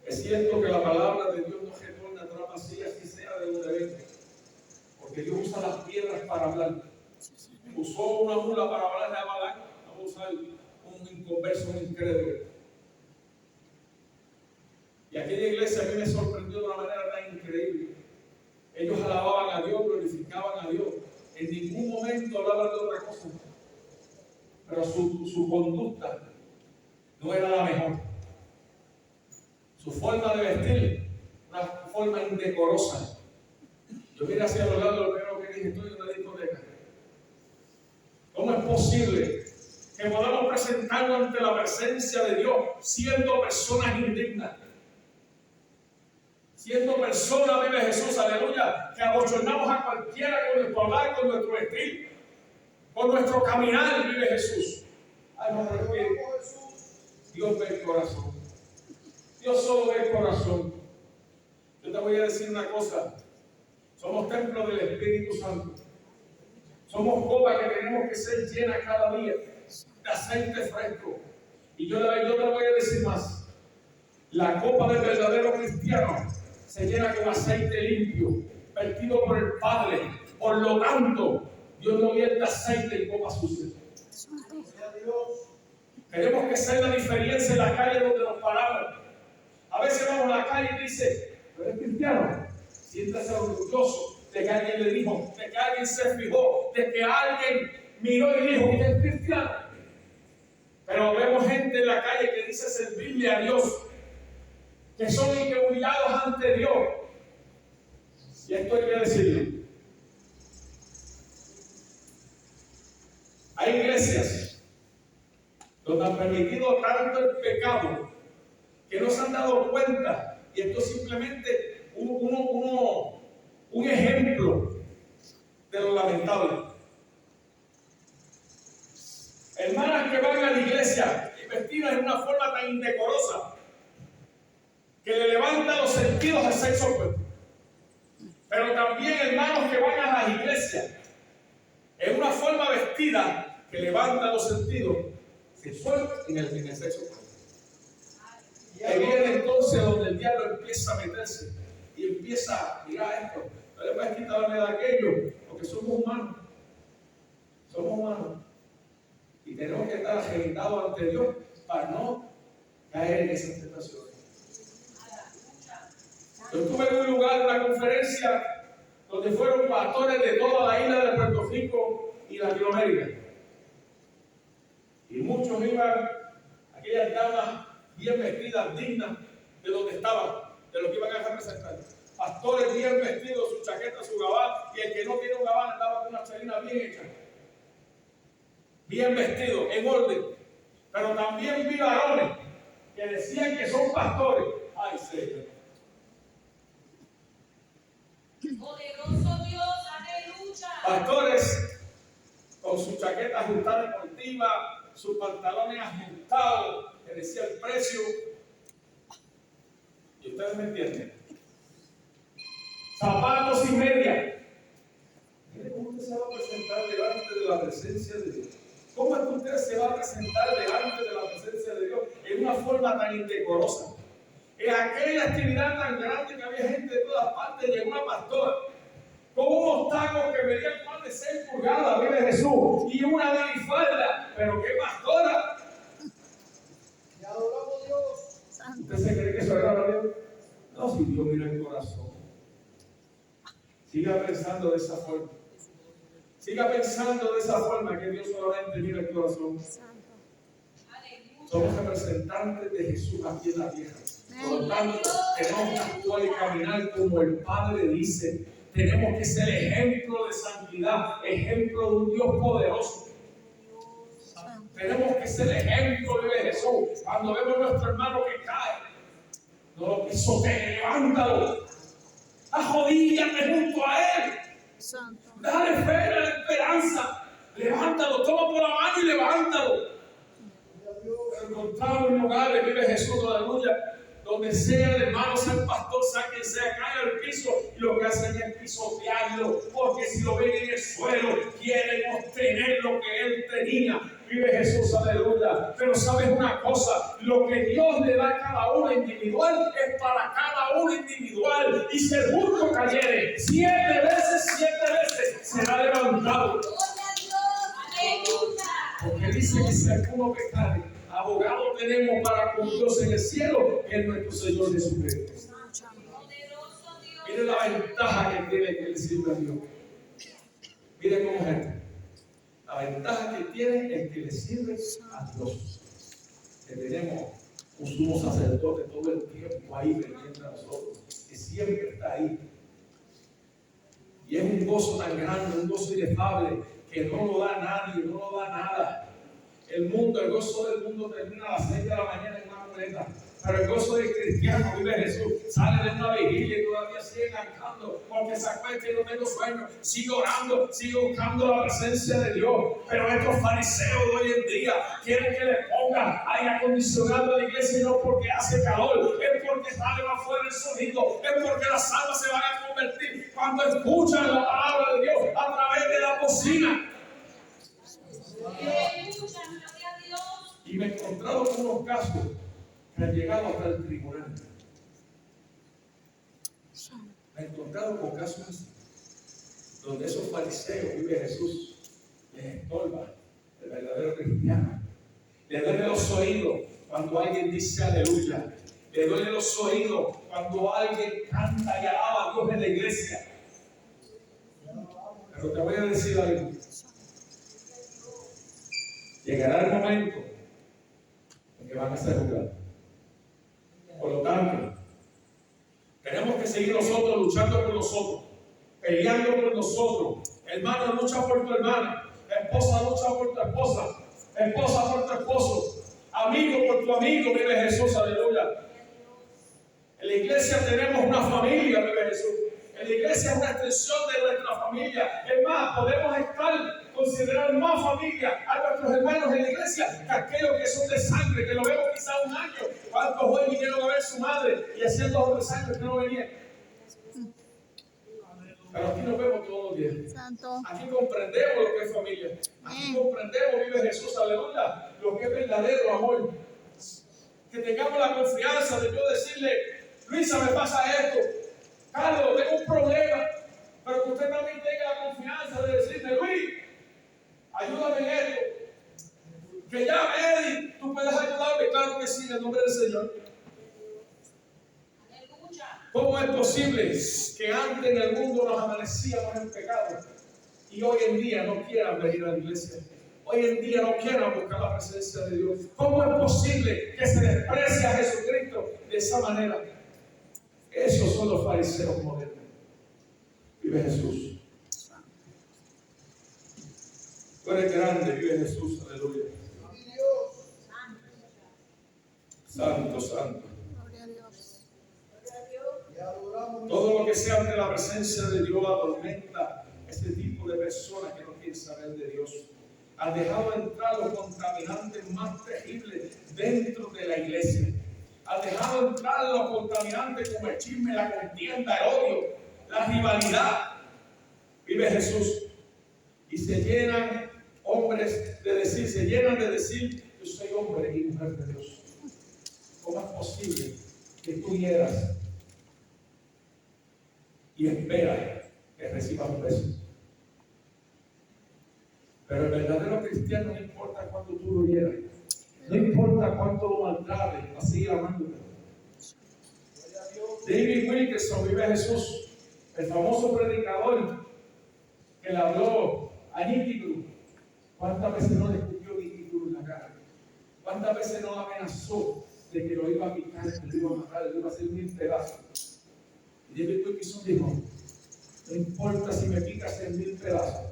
Es cierto que la palabra de Dios no retorna atrás vacía, así sea de donde venga. Porque Dios usa las piedras para hablar. Usó una mula para hablar de Balac. Vamos a usar un inconverso, un incrédulo. Y aquella iglesia a mí me sorprendió de una manera tan increíble. Ellos alababan a Dios, glorificaban a Dios. En ningún momento hablaban de otra cosa. Pero su conducta no era la mejor. Su forma de vestir, una forma indecorosa. Yo miré hacia los lados, lo primero que dije, estoy en una discoteca. ¿Cómo es posible que podamos presentarnos ante la presencia de Dios siendo personas indignas? Siendo personas, vive Jesús, aleluya, que abochornamos a cualquiera con nuestro hablar, con nuestro vestir, con nuestro caminar, vive Jesús. Ay, no, Dios ve el corazón. Dios solo ve el corazón. Yo te voy a decir una cosa. Somos templos del Espíritu Santo. Somos copas que tenemos que ser llenas cada día de aceite fresco. Y yo te voy a decir más. La copa del verdadero cristiano se llena con aceite limpio, vertido por el Padre. Por lo tanto, Dios no vierte aceite en copas sucias. Tenemos que ser la diferencia en la calle donde nos paramos. A veces vamos a la calle y dice, ¿tú eres cristiano? Siéntase orgulloso de que alguien le dijo, de que alguien se fijó, de que alguien miró y dijo, ¿usted es cristiano? Pero vemos gente en la calle que dice servirle a Dios, que son humillados ante Dios. Y esto hay que decirlo. Hay iglesias donde han permitido tanto el pecado que no se han dado cuenta, y esto es simplemente un ejemplo de lo lamentable. Hermanas que van a la iglesia y vestidas de una forma tan indecorosa que le levanta los sentidos al sexo opuesto. Pero también hermanos que van a las iglesias en una forma vestida que levanta los sentidos sexual en el sexo opuesto. Y ahí viene entonces donde el diablo empieza a meterse y empieza a mirar esto. No le puedes quitarme de aquello, porque somos humanos. Somos humanos. Y tenemos que estar agitados ante Dios para no caer en esas tentaciones. Yo estuve en un lugar, una conferencia, donde fueron pastores de toda la isla de Puerto Rico y Latinoamérica. Y muchos iban, aquellas damas bien vestidas, dignas de donde estaban, de lo que iban a representar. Pastores bien vestidos, su chaqueta, su gabán, y el que no tiene un gabán andaba con una chalina bien hecha. Bien vestidos, en orden. Pero también vi varones que decían que son pastores. Ay, Señor. Poderoso Dios, aleluya. Pastores con su chaqueta ajustada deportiva, sus pantalones ajustados, que decía el precio. ¿Y ustedes me entienden? Zapatos y media. Mire cómo usted se va a presentar delante de la presencia de Dios. ¿Cómo es que usted se va a presentar delante de la presencia de Dios en una forma tan indecorosa? En aquella actividad tan grande que había gente de todas partes, llegó una pastora con unos tacos que medían más de 6 pulgadas, vive Jesús, y una minifalda. Pero qué pastora. Te adoramos, Dios. ¿Usted se cree que eso agrada a Dios? No, si Dios mira el corazón. Siga pensando de esa forma. Siga pensando de esa forma, que Dios solamente mira el corazón. Somos representantes de Jesús aquí en la tierra. Por lo tanto, tenemos que actuar y caminar como el Padre dice. Tenemos que ser ejemplo de santidad, ejemplo de un Dios poderoso. Tenemos que ser ejemplo de Jesús. Cuando vemos a nuestro hermano que cae, no lo pisotee, levántalo. Arrodíllate junto a él. Dale fe, dale esperanza. Levántalo, toma por la mano y levántalo. Pero encontramos lugares, vive Jesús, aleluya, Donde sea el hermano, sea el pastor, sea quien sea, cae al piso y lo que hacen es pisotearlo. Porque si lo ven en el suelo, quieren obtener lo que él tenía. Vive Jesús, aleluya. Pero sabes una cosa, lo que Dios le da a cada uno individual es para cada uno individual. Y si el justo cayere 7 veces será levantado. Porque dice que si alguno pecare, abogado tenemos para con Dios en el cielo, que es nuestro Señor Jesucristo. Mire la ventaja que tiene que le sirve a Dios. Mire cómo es esto. La ventaja que tiene el que le sirve a Dios. Que tenemos un sumo sacerdote todo el tiempo ahí pendiente a nosotros, que siempre está ahí. Y es un gozo tan grande, un gozo inefable, que no lo da nadie, no lo da nada. El gozo del mundo termina a las 6 de la mañana en una muleta. Pero el gozo del cristiano, vive Jesús, sale de una vigilia y todavía sigue cantando porque se acuesta y no tengo sueño. Sigue orando, sigue buscando la presencia de Dios. Pero estos fariseos de hoy en día quieren que le ponga aire acondicionado a la iglesia y no porque hace calor, es porque sale más fuerte el sonido, es porque las almas se van a convertir cuando escuchan la palabra de Dios a través de la bocina. Y me he encontrado con unos casos que han llegado hasta el tribunal. Me he encontrado con casos así, donde esos fariseos, vive Jesús, les estorba el verdadero cristiano. Le duele los oídos cuando alguien dice aleluya. Le duele los oídos cuando alguien canta y alaba a Dios en la iglesia. Pero te voy a decir algo. Llegará el momento en que van a ser juzgados. Por lo tanto, tenemos que seguir nosotros luchando por nosotros, peleando por nosotros. Hermano, lucha por tu hermana. Esposa, lucha por tu esposa. Esposa por tu esposo. Amigo por tu amigo, vive Jesús, aleluya. En la iglesia tenemos una familia, vive Jesús. En la iglesia es una extensión de nuestra familia. Es más, podemos considerar más familia a nuestros hermanos en la iglesia que aquellos que son de sangre, que lo vemos quizá un año. ¿Cuántos hoy vinieron a ver a su madre y hacían 2 o 3 años que no venían? Pero aquí nos vemos todos los días. Santo. Aquí comprendemos lo que es familia. Aquí comprendemos, vive Jesús, aleluya, lo que es verdadero amor. Que tengamos la confianza de yo decirle, Luisa, me pasa esto. Carlos, tengo un problema. Pero que usted también tenga la confianza de decirle, Luis, ayúdame en esto. Que llame Eddie, tú puedes ayudarme. Claro que sí, en el nombre del Señor. ¿Cómo es posible que antes en el mundo nos amanecíamos en pecado y hoy en día no quieran venir a la iglesia? Hoy en día no quieran buscar la presencia de Dios. ¿Cómo es posible que se desprecie a Jesucristo de esa manera? Esos son los fariseos modernos. Vive Jesús. Tú eres grande, vive Jesús, aleluya. Santo, santo. Todo lo que sea ante la presencia de Dios atormenta ese tipo de personas que no quieren saber de Dios. Han dejado entrar los contaminantes más terribles dentro de la iglesia. Han dejado entrar los contaminantes como el chisme, la contienda, el odio, la rivalidad. Vive Jesús. Y se llenan hombres de decir, yo soy hombre y mujer de Dios. ¿Cómo es posible que tú hieras y esperas que recibas un beso? Pero el verdadero cristiano no importa cuánto tú lo hieras, no importa cuánto lo maltrates, va a seguir amándote. David Wilkerson, vive Jesús, el famoso predicador que le habló a Nicky Cruz. ¿Cuántas veces no le escupió Nicky Cruz en la cara? ¿Cuántas veces no amenazó de que lo iba a picar, que lo iba a matar, le iba a hacer 1000 pedazos? Y David Wilkerson dijo, no importa si me picas en 1000 pedazos,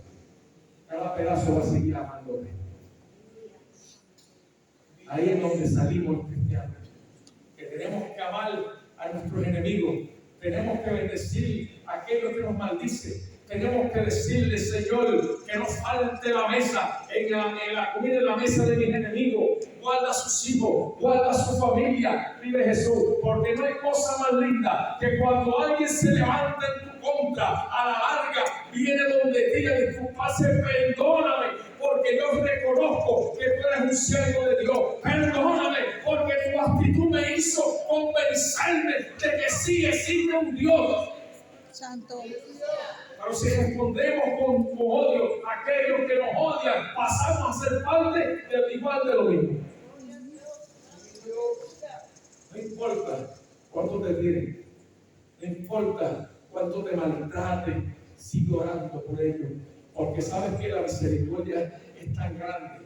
cada pedazo va a seguir amándome. Ahí es donde salimos los cristianos, que tenemos que amar a nuestros enemigos, tenemos que bendecir a aquellos que nos maldicen, Tenemos que decirle, Señor, que no falte la mesa, en la comida en la mesa de mis enemigos. Guarda a sus hijos, guarda a su familia, vive Jesús, porque no hay cosa más linda que cuando alguien se levanta en tu contra, a la larga viene donde ti a disculparse, perdóname, porque yo reconozco que tú eres un siervo de Dios, perdóname, porque tu actitud me hizo convencerme de que sí existe un Dios. Santo. Pero si respondemos con odio a aquellos que nos odian, pasamos a ser parte igual de lo mismo. No importa cuánto te tienen, no importa cuánto te maltraten, sigue orando por ellos, porque sabes que la misericordia es tan grande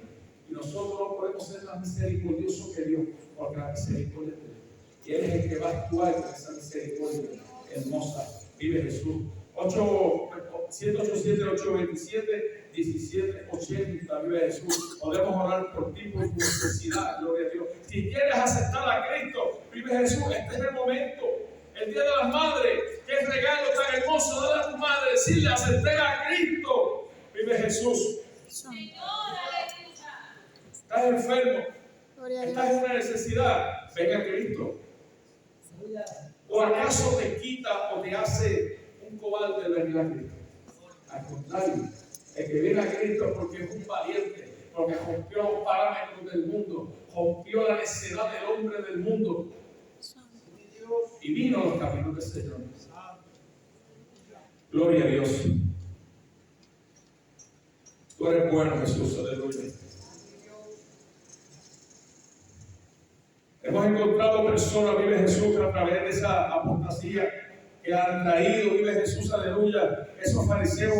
y nosotros no podemos ser más misericordiosos que Dios, porque la misericordia es de Dios. Y Él es el que va a actuar con esa misericordia hermosa. Vive Jesús. 787-827-1780, vive Jesús. Podemos orar por ti, por tu necesidad, gloria a Dios. Si quieres aceptar a Cristo, vive Jesús. Este es el momento, el Día de las Madres. Qué regalo tan hermoso darle a tu madre, decirle: acepté a Cristo, vive Jesús. Señor, aleluya. Estás enfermo, Gloria a estás en Dios. una necesidad, venga a Cristo. ¿O acaso te quita o te hace un cobarde el venir a Cristo? Al contrario, el que viene a Cristo es porque es un valiente, porque rompió los parámetros del mundo, rompió la necedad del hombre del mundo y vino a los caminos del Señor. Gloria a Dios. Tú eres bueno, Jesús, aleluya. Hemos encontrado personas, vive Jesús, que a través de esa apostasía que han traído, vive Jesús, aleluya, esos fariseos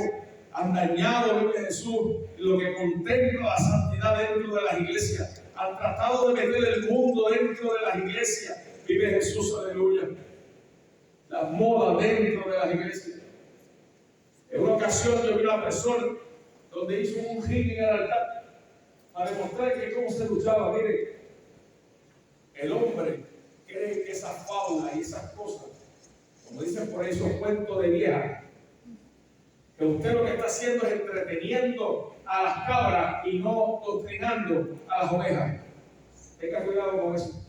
han dañado, vive Jesús, lo que contempla la santidad dentro de las iglesias, han tratado de meter el mundo dentro de las iglesias, vive Jesús, aleluya, las modas dentro de las iglesias. En una ocasión yo vi una persona donde hizo un ring en el altar para demostrar que cómo se luchaba. Mire, el hombre cree que esas faulas y esas cosas, como dicen por ahí, esos cuentos de vieja, que usted lo que está haciendo es entreteniendo a las cabras y no doctrinando a las ovejas. Tenga cuidado con eso.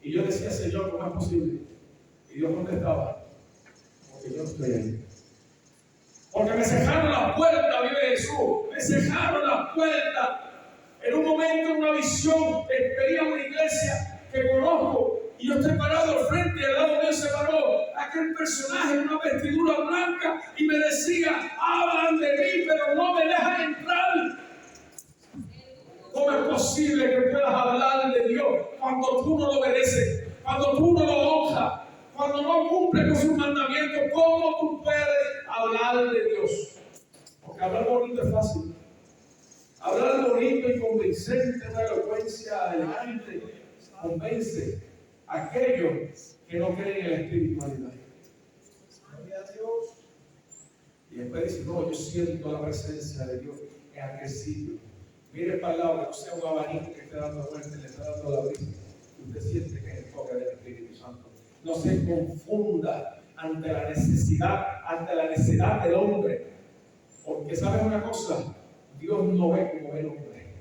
Y yo decía: Señor, ¿cómo es posible? Y Dios contestaba: porque yo no estoy ahí. Porque me cerraron las puertas, vive Jesús, me cerraron las puertas. En un momento, en una visión, veía una iglesia que conozco, y yo estoy parado al frente, y al lado mío se paró aquel personaje en una vestidura blanca y me decía: hablan de mí, pero no me dejan entrar. ¿Cómo es posible que puedas hablar de Dios cuando tú no lo obedeces, cuando tú no lo honras, cuando no cumples con sus mandamientos? ¿Cómo tú puedes hablar de Dios? Porque hablar bonito es fácil. Hablar bonito y convincente, una elocuencia elegante, convence a aquellos que no creen en la espiritualidad. Gloria a Dios. Y después dice: no, yo siento la presencia de Dios en aquel sitio. Mire para el lado, que no sea un abanico que esté dando vueltas, le está dando la brisa. Usted siente que es el toque del Espíritu Santo. No se confunda ante la necesidad del hombre. Porque ¿sabes una cosa? Dios no ve como ve el hombre.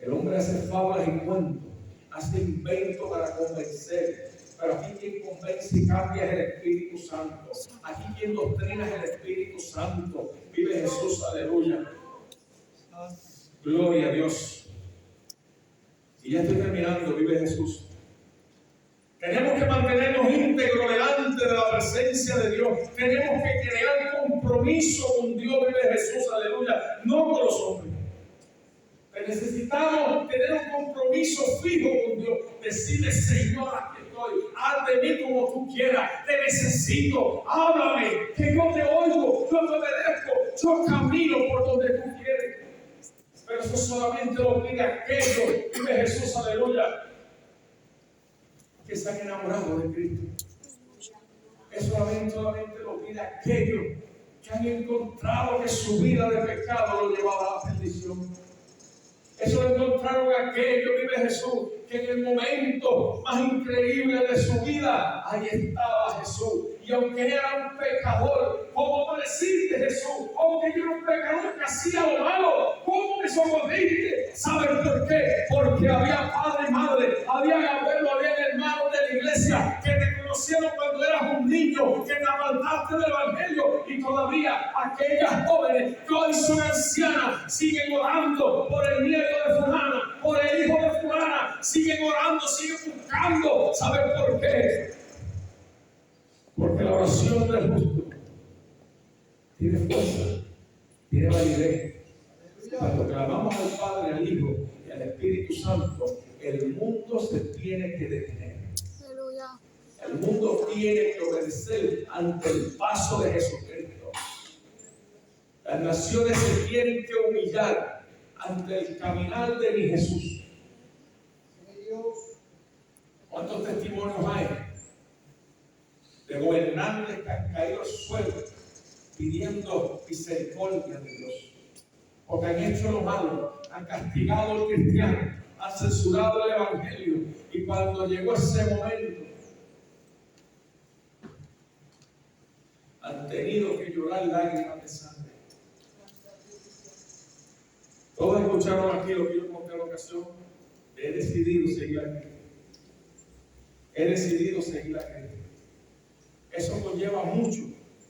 El hombre hace fábulas y cuentos, hace inventos para convencer. Pero aquí quien convence y cambia es el Espíritu Santo. Aquí quien doctrina es el Espíritu Santo. Vive Jesús, aleluya. Gloria a Dios. Y ya estoy terminando, vive Jesús. Tenemos que mantenernos íntegros delante de la presencia de Dios. Tenemos que crear compromiso con Dios, vive Jesús, aleluya, no con los hombres. Pero necesitamos tener un compromiso fijo con Dios. Decirle: Señor, aquí estoy, haz de mí como tú quieras, te necesito, háblame, que yo te oigo, yo te obedezco, yo camino por donde tú quieres. Pero eso solamente lo pide aquellos, vive Jesús, aleluya, que están enamorados de Cristo. Eso solamente lo pide aquellos que han encontrado que su vida de pecado lo llevaba a la perdición. Eso lo encontraron aquellos, vive Jesús, que en el momento más increíble de su vida, ahí estaba Jesús. Y aunque era un pecador, ¿cómo me deciste, Jesús? Aunque yo era un pecador que hacía lo malo, ¿cómo me socorriste? ¿Saben por qué? Porque había padre y madre, había abuelo, había hermanos de la iglesia que te conocieron cuando eras un niño, que te apartaste del evangelio, y todavía aquellas jóvenes que hoy son ancianas siguen orando por el nieto de fulana, por el hijo de fulana, siguen orando, siguen buscando. ¿Saben por qué? Porque la oración del justo tiene fuerza, tiene validez. Cuando clamamos al Padre, al Hijo y al Espíritu Santo, el mundo se tiene que detener. El mundo tiene que obedecer ante el paso de Jesucristo. Las naciones se tienen que humillar ante el caminar de mi Jesús. ¿Cuántos testimonios hay de gobernantes que han caído al suelo pidiendo misericordia de Dios? Porque han hecho lo malo, han castigado al cristiano, han censurado el evangelio, y cuando llegó ese momento han tenido que llorar lágrimas de sangre. Todos escucharon aquí lo que yo conté en la ocasión. He decidido seguir a Cristo. He decidido seguir a Cristo. Eso conlleva mucho.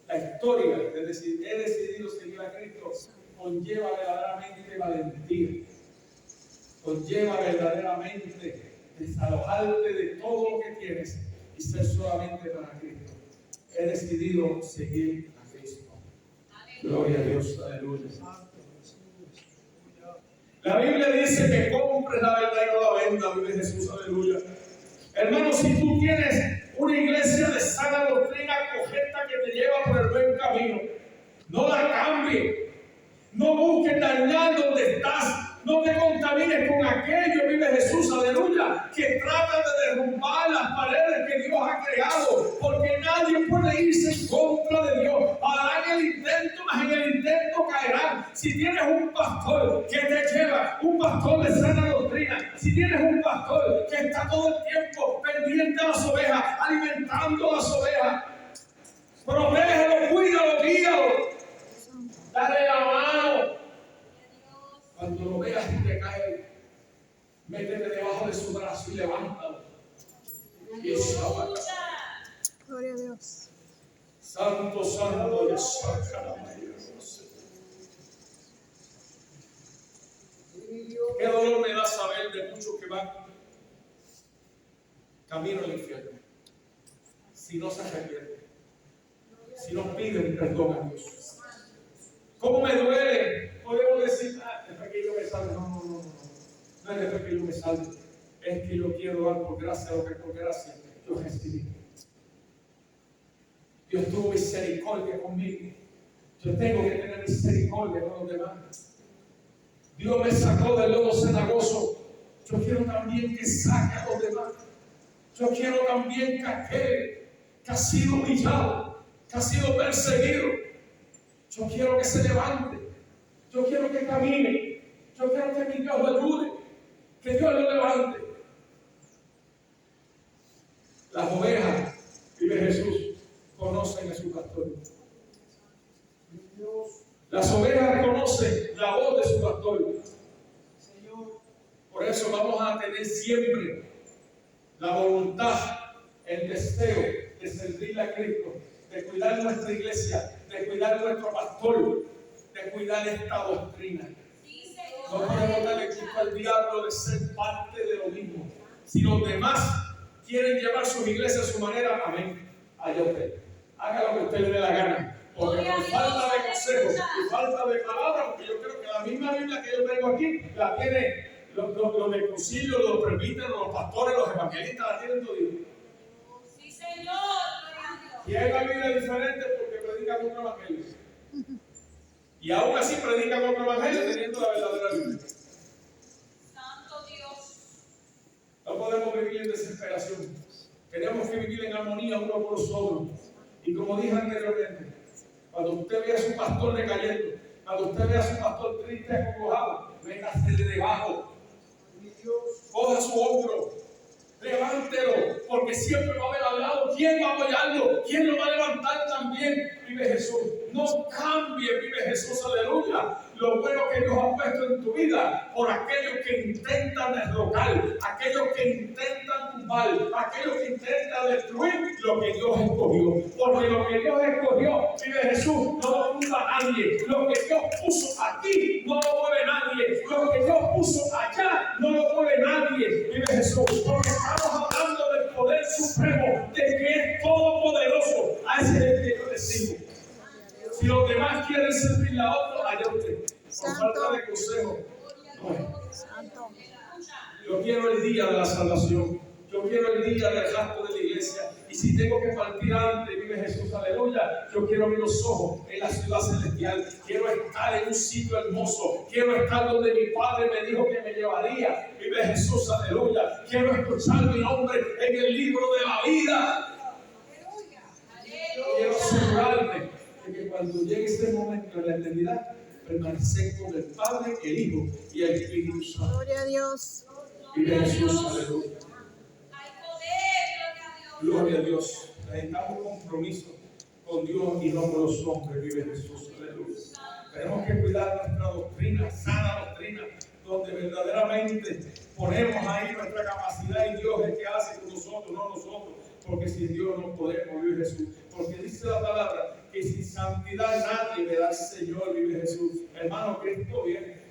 La historia de decir, he decidido seguir a Cristo, conlleva verdaderamente valentía. Conlleva verdaderamente desalojarte de todo lo que tienes y ser solamente para Cristo. He decidido seguir a Cristo. Gloria a Dios, aleluya. La Biblia dice que compres la verdad y no la vendas, vive Jesús, aleluya. Hermano, si tú tienes una iglesia de sana doctrina correcta que te lleva por el buen camino, no la cambies. No busques dañar donde estás. No te contamines con aquello, vive Jesús, aleluya, que trata de derrumbar las paredes que Dios ha creado, porque nadie puede irse en contra de Dios. Harán el intento, mas en el intento caerán. Si tienes un pastor que te lleva, un pastor de sana doctrina, si tienes un pastor que está todo el tiempo pendiente a las ovejas, alimentando a las ovejas, protégelo, cuídalo, guíalo, dale la mano. Cuando lo veas y te cae, métete debajo de su brazo y levántalo. Gloria a Dios. Santo, santo, Dios. Qué dolor me da saber de muchos que van camino al infierno. Si no se arrepienten, si no piden perdón a Dios. ¿Cómo me duele? Podemos decir, después que yo me salve. No es después que yo me salve. Es que yo quiero dar por gracia lo que por gracia yo recibí. Dios tuvo misericordia conmigo. Yo tengo que tener misericordia con los demás. Dios me sacó del lodo cenagoso. Yo quiero también que saque a los demás. Yo quiero también que aquel que ha sido humillado, que ha sido perseguido, yo quiero que se levante. Yo quiero que camine. Yo quiero que mi Dios lo ayude. Que Dios lo levante. Las ovejas, vive Jesús, conocen a su pastor. Las ovejas conocen la voz de su pastor. Por eso vamos a tener siempre la voluntad, el deseo de servirle a Cristo, de cuidar nuestra iglesia, de cuidar nuestro pastor, de cuidar esta doctrina. No podemos darle culpa al diablo de ser parte de lo mismo. Si los demás quieren llevar sus iglesias a su manera, amén. Allá usted. Haga lo que usted le dé la gana. Porque por falta de consejos y falta de palabras, porque yo creo que la misma Biblia que yo tengo aquí, la tiene los del concilio, los presbíteros, los pastores, los evangelistas, la tienen todos. Sí, Señor. Y hay una Biblia diferente porque predican otro evangelio. Y aún así predican otro evangelio teniendo la verdadera Biblia. Santo Dios. No podemos vivir en desesperación. Tenemos que vivir en armonía uno con los otros. Y como dije anteriormente, cuando usted vea a su pastor decayendo, cuando usted vea a su pastor triste, acongojado, véngase de debajo. Coja su hombro, levántelo, porque siempre va a haber al lado ¿quién va a apoyarlo? ¿Quién lo va a levantar también? Vive Jesús. No cambie, vive Jesús, aleluya. Lo bueno que Dios ha puesto en tu vida por aquellos que intentan derrocar, aquellos que intentan tumbar, aquellos que intentan destruir lo que Dios escogió. Porque lo que Dios escogió, vive Jesús, no lo tumba nadie. Lo que Dios puso aquí no lo mueve nadie. Lo que Dios puso allá no lo mueve nadie. Vive Jesús. Porque estamos hablando del poder supremo, de que es todopoderoso. A ese es el que yo le sigo. Si los demás quieren servirle a otros, allá usted. Por falta de consejo. Santo. Yo quiero el día de la salvación. Yo quiero el día del rapto de la iglesia. Y si tengo que partir antes, vive Jesús, aleluya. Yo quiero abrir los ojos en la ciudad celestial. Quiero estar en un sitio hermoso. Quiero estar donde mi Padre me dijo que me llevaría. Vive Jesús, aleluya. Quiero escuchar mi nombre en el libro de la vida. Quiero asegurarme de que cuando llegue ese momento en la eternidad, permanecer con el Padre, el Hijo y el Espíritu Santo. Gloria a Dios. Vive Jesús, aleluya. Hay poder, gloria a Dios. Gloria a Dios. Necesitamos un compromiso con Dios y no con los hombres. Vive Jesús, aleluya. Tenemos que cuidar nuestra doctrina, sana doctrina, donde verdaderamente ponemos ahí nuestra capacidad y Dios es el que hace con nosotros, no nosotros. Porque sin Dios no podemos, vive Jesús. Porque dice la palabra que sin santidad nadie verá al Señor, vive Jesús. Hermano, Cristo viene.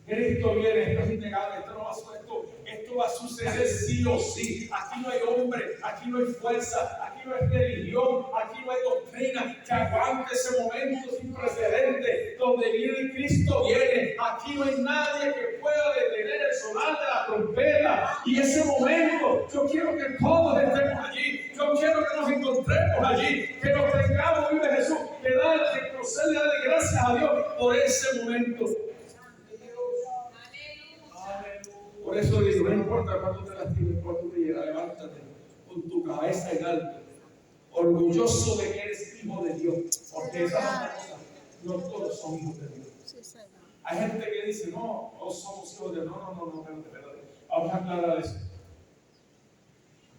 Cristo viene, esto es innegable, esto va a suceder sí o sí. Aquí no hay hombre, aquí no hay fuerza, aquí no hay religión, aquí no hay doctrina que aguante ese momento sin precedente donde viene Cristo viene. Aquí no hay nadie que pueda detener el sonar de la trompeta. Y ese momento, yo quiero que todos estemos allí. Yo quiero que nos encontremos allí, que nos tengamos, vive Jesús, que procede a darle gracias a Dios por ese momento. Por eso digo, no importa cuánto te lastimes, cuánto te llega, levántate con tu cabeza en alto, orgulloso de que eres hijo de Dios, porque esa es la cosa, no todos son hijos de Dios. Hay gente que dice, no, todos somos hijos de Dios. No, espérate. Vamos a aclarar eso.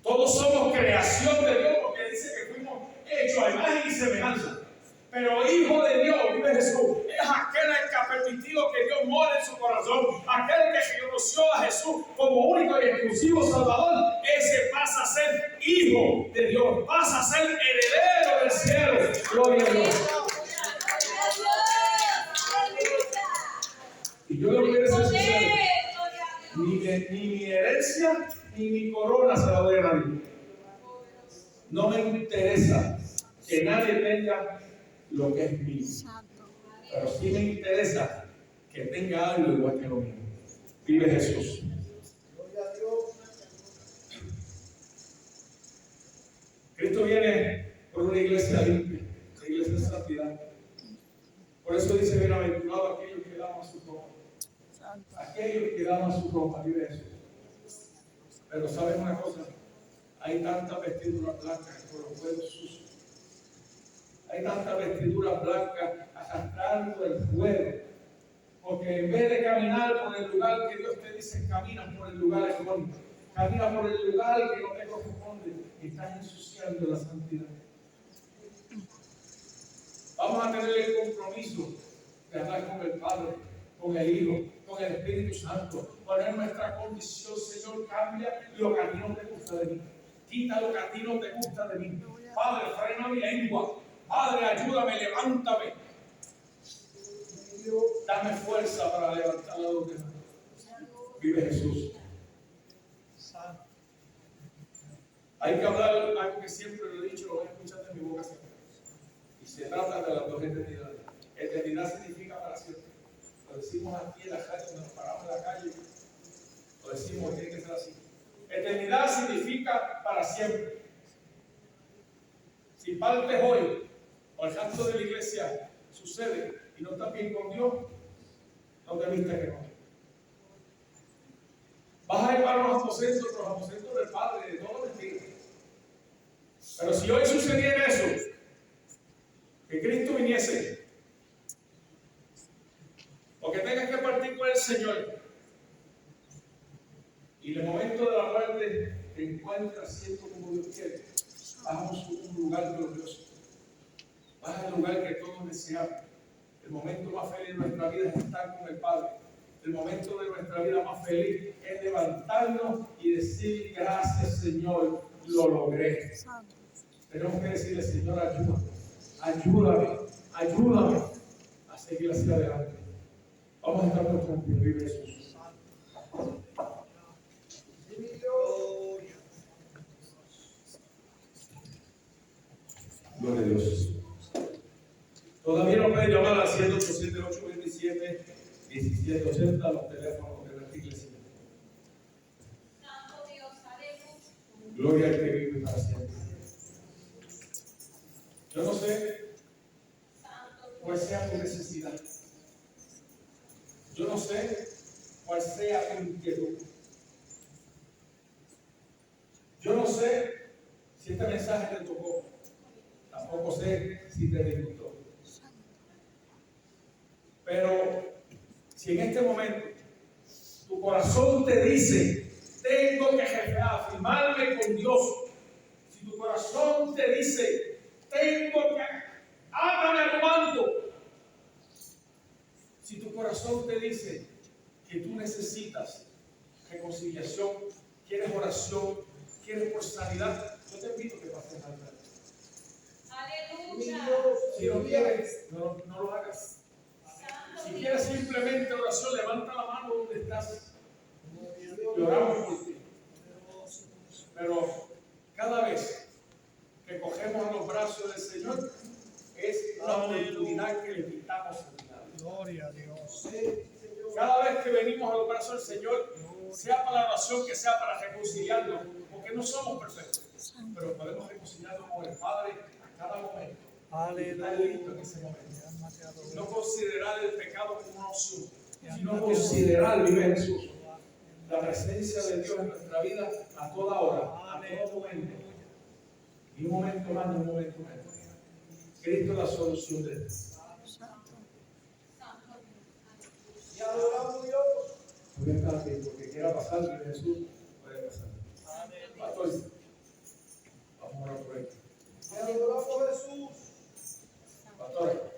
Todos somos creación de Dios, porque dice que fuimos hechos a imagen y semejanza. Pero hijo de Dios, vive Jesús, es aquel que ha permitido que Dios more en su corazón, aquel que reconoció a Jesús como único y exclusivo Salvador. Ese pasa a ser hijo de Dios, pasa a ser heredero del cielo. Gloria a Dios. Y yo le voy a decir sincero, ni mi herencia ni mi corona se la doy a nadie. No me interesa que nadie tenga lo que es mío. Pero sí me interesa que tenga algo igual que lo mío. Vive Jesús. Gloria a Dios. Cristo viene por una iglesia limpia, una iglesia de santidad. Por eso dice, bienaventurado aquellos que daban su ropa. Aquellos que daban su ropa, vive Jesús. Pero ¿saben una cosa? Hay tantas vestiduras blancas por los pueblos sucios. Hay tantas vestiduras blancas arrastrando el fuego. Porque en vez de caminar por el lugar que Dios te dice, caminas por el lugar erróneo. Camina por el lugar que no te corresponde. Estás ensuciando la santidad. Vamos a tener el compromiso de hablar con el Padre, con el Hijo, con el Espíritu Santo. Poner nuestra condición, Señor, cambia lo que a ti no te gusta de mí. Quita lo que a ti no te gusta de mí. Padre, frena mi lengua. Padre, ayúdame, levántame. Dame fuerza para levantar a los demás. Vive Jesús. Hay que hablar algo que siempre lo he dicho, lo voy a escuchar de mi boca siempre. Y se trata de las dos eternidades. Eternidad significa para siempre. Lo decimos aquí en la calle, cuando nos paramos en la calle, lo decimos, tiene que ser así. Eternidad significa para siempre. Si partes hoy, o el canto de la iglesia sucede y no estás bien con Dios, no te viste que no. Vas a ir para los aposentos del Padre, de todos los días. Pero si hoy sucediera eso, que Cristo viniese, o que tengas que partir con el Señor, y en el momento de la muerte te encuentras siendo como Dios quiere, vas a un lugar glorioso. Vas al lugar que todos deseamos. El momento más feliz de nuestra vida es estar con el Padre. El momento de nuestra vida más feliz es levantarnos y decir gracias, Señor, lo logré. Santo. Tenemos que decirle, Señor, ayúdame a seguir hacia adelante. Vamos a estar por tranquilos, vive Jesús. Gloria a Dios. Todavía nos pueden llamar al 100-827-1780, los teléfonos de la iglesia. Santo Dios, aleluya. Gloria al que vive para siempre. Yo no sé Santo cuál sea tu necesidad. Yo no sé cuál sea tu inquietud. Yo no sé si este mensaje te tocó. Tampoco sé si te disgustó. Pero si en este momento tu corazón te dice, tengo que afirmarme con Dios. Si tu corazón te dice, tengo que ámame a cuánto. Si tu corazón te dice que tú necesitas reconciliación, quieres oración, quieres por sanidad, yo te invito a que pases al altar. Aleluya. Si no quieres, no lo hagas. Santo Si Dios. quieres simplemente oración, levanta la mano donde estás. Y oramos por ti. Pero cada vez que cogemos a los brazos del Señor, es la oportunidad que le quitamos al final. Gloria a Dios. Cada vez que venimos a los brazos del Señor, sea para la oración, que sea para reconciliarnos, porque no somos perfectos, pero podemos reconciliarnos con el Padre a cada momento. Estar listo en ese momento. No considerar el pecado como una opción, sino considerar, vive Jesús, la presencia de Dios en nuestra vida a toda hora, a todo momento. Y un momento más, un momento menos. Cristo es la solución de esto. Y adoramos a Dios. Voy a estar aquí, porque quiera pasar, vive Jesús, puede pasar. Pastor, vamos a orar por él. Y adoramos a Jesús. Pastor.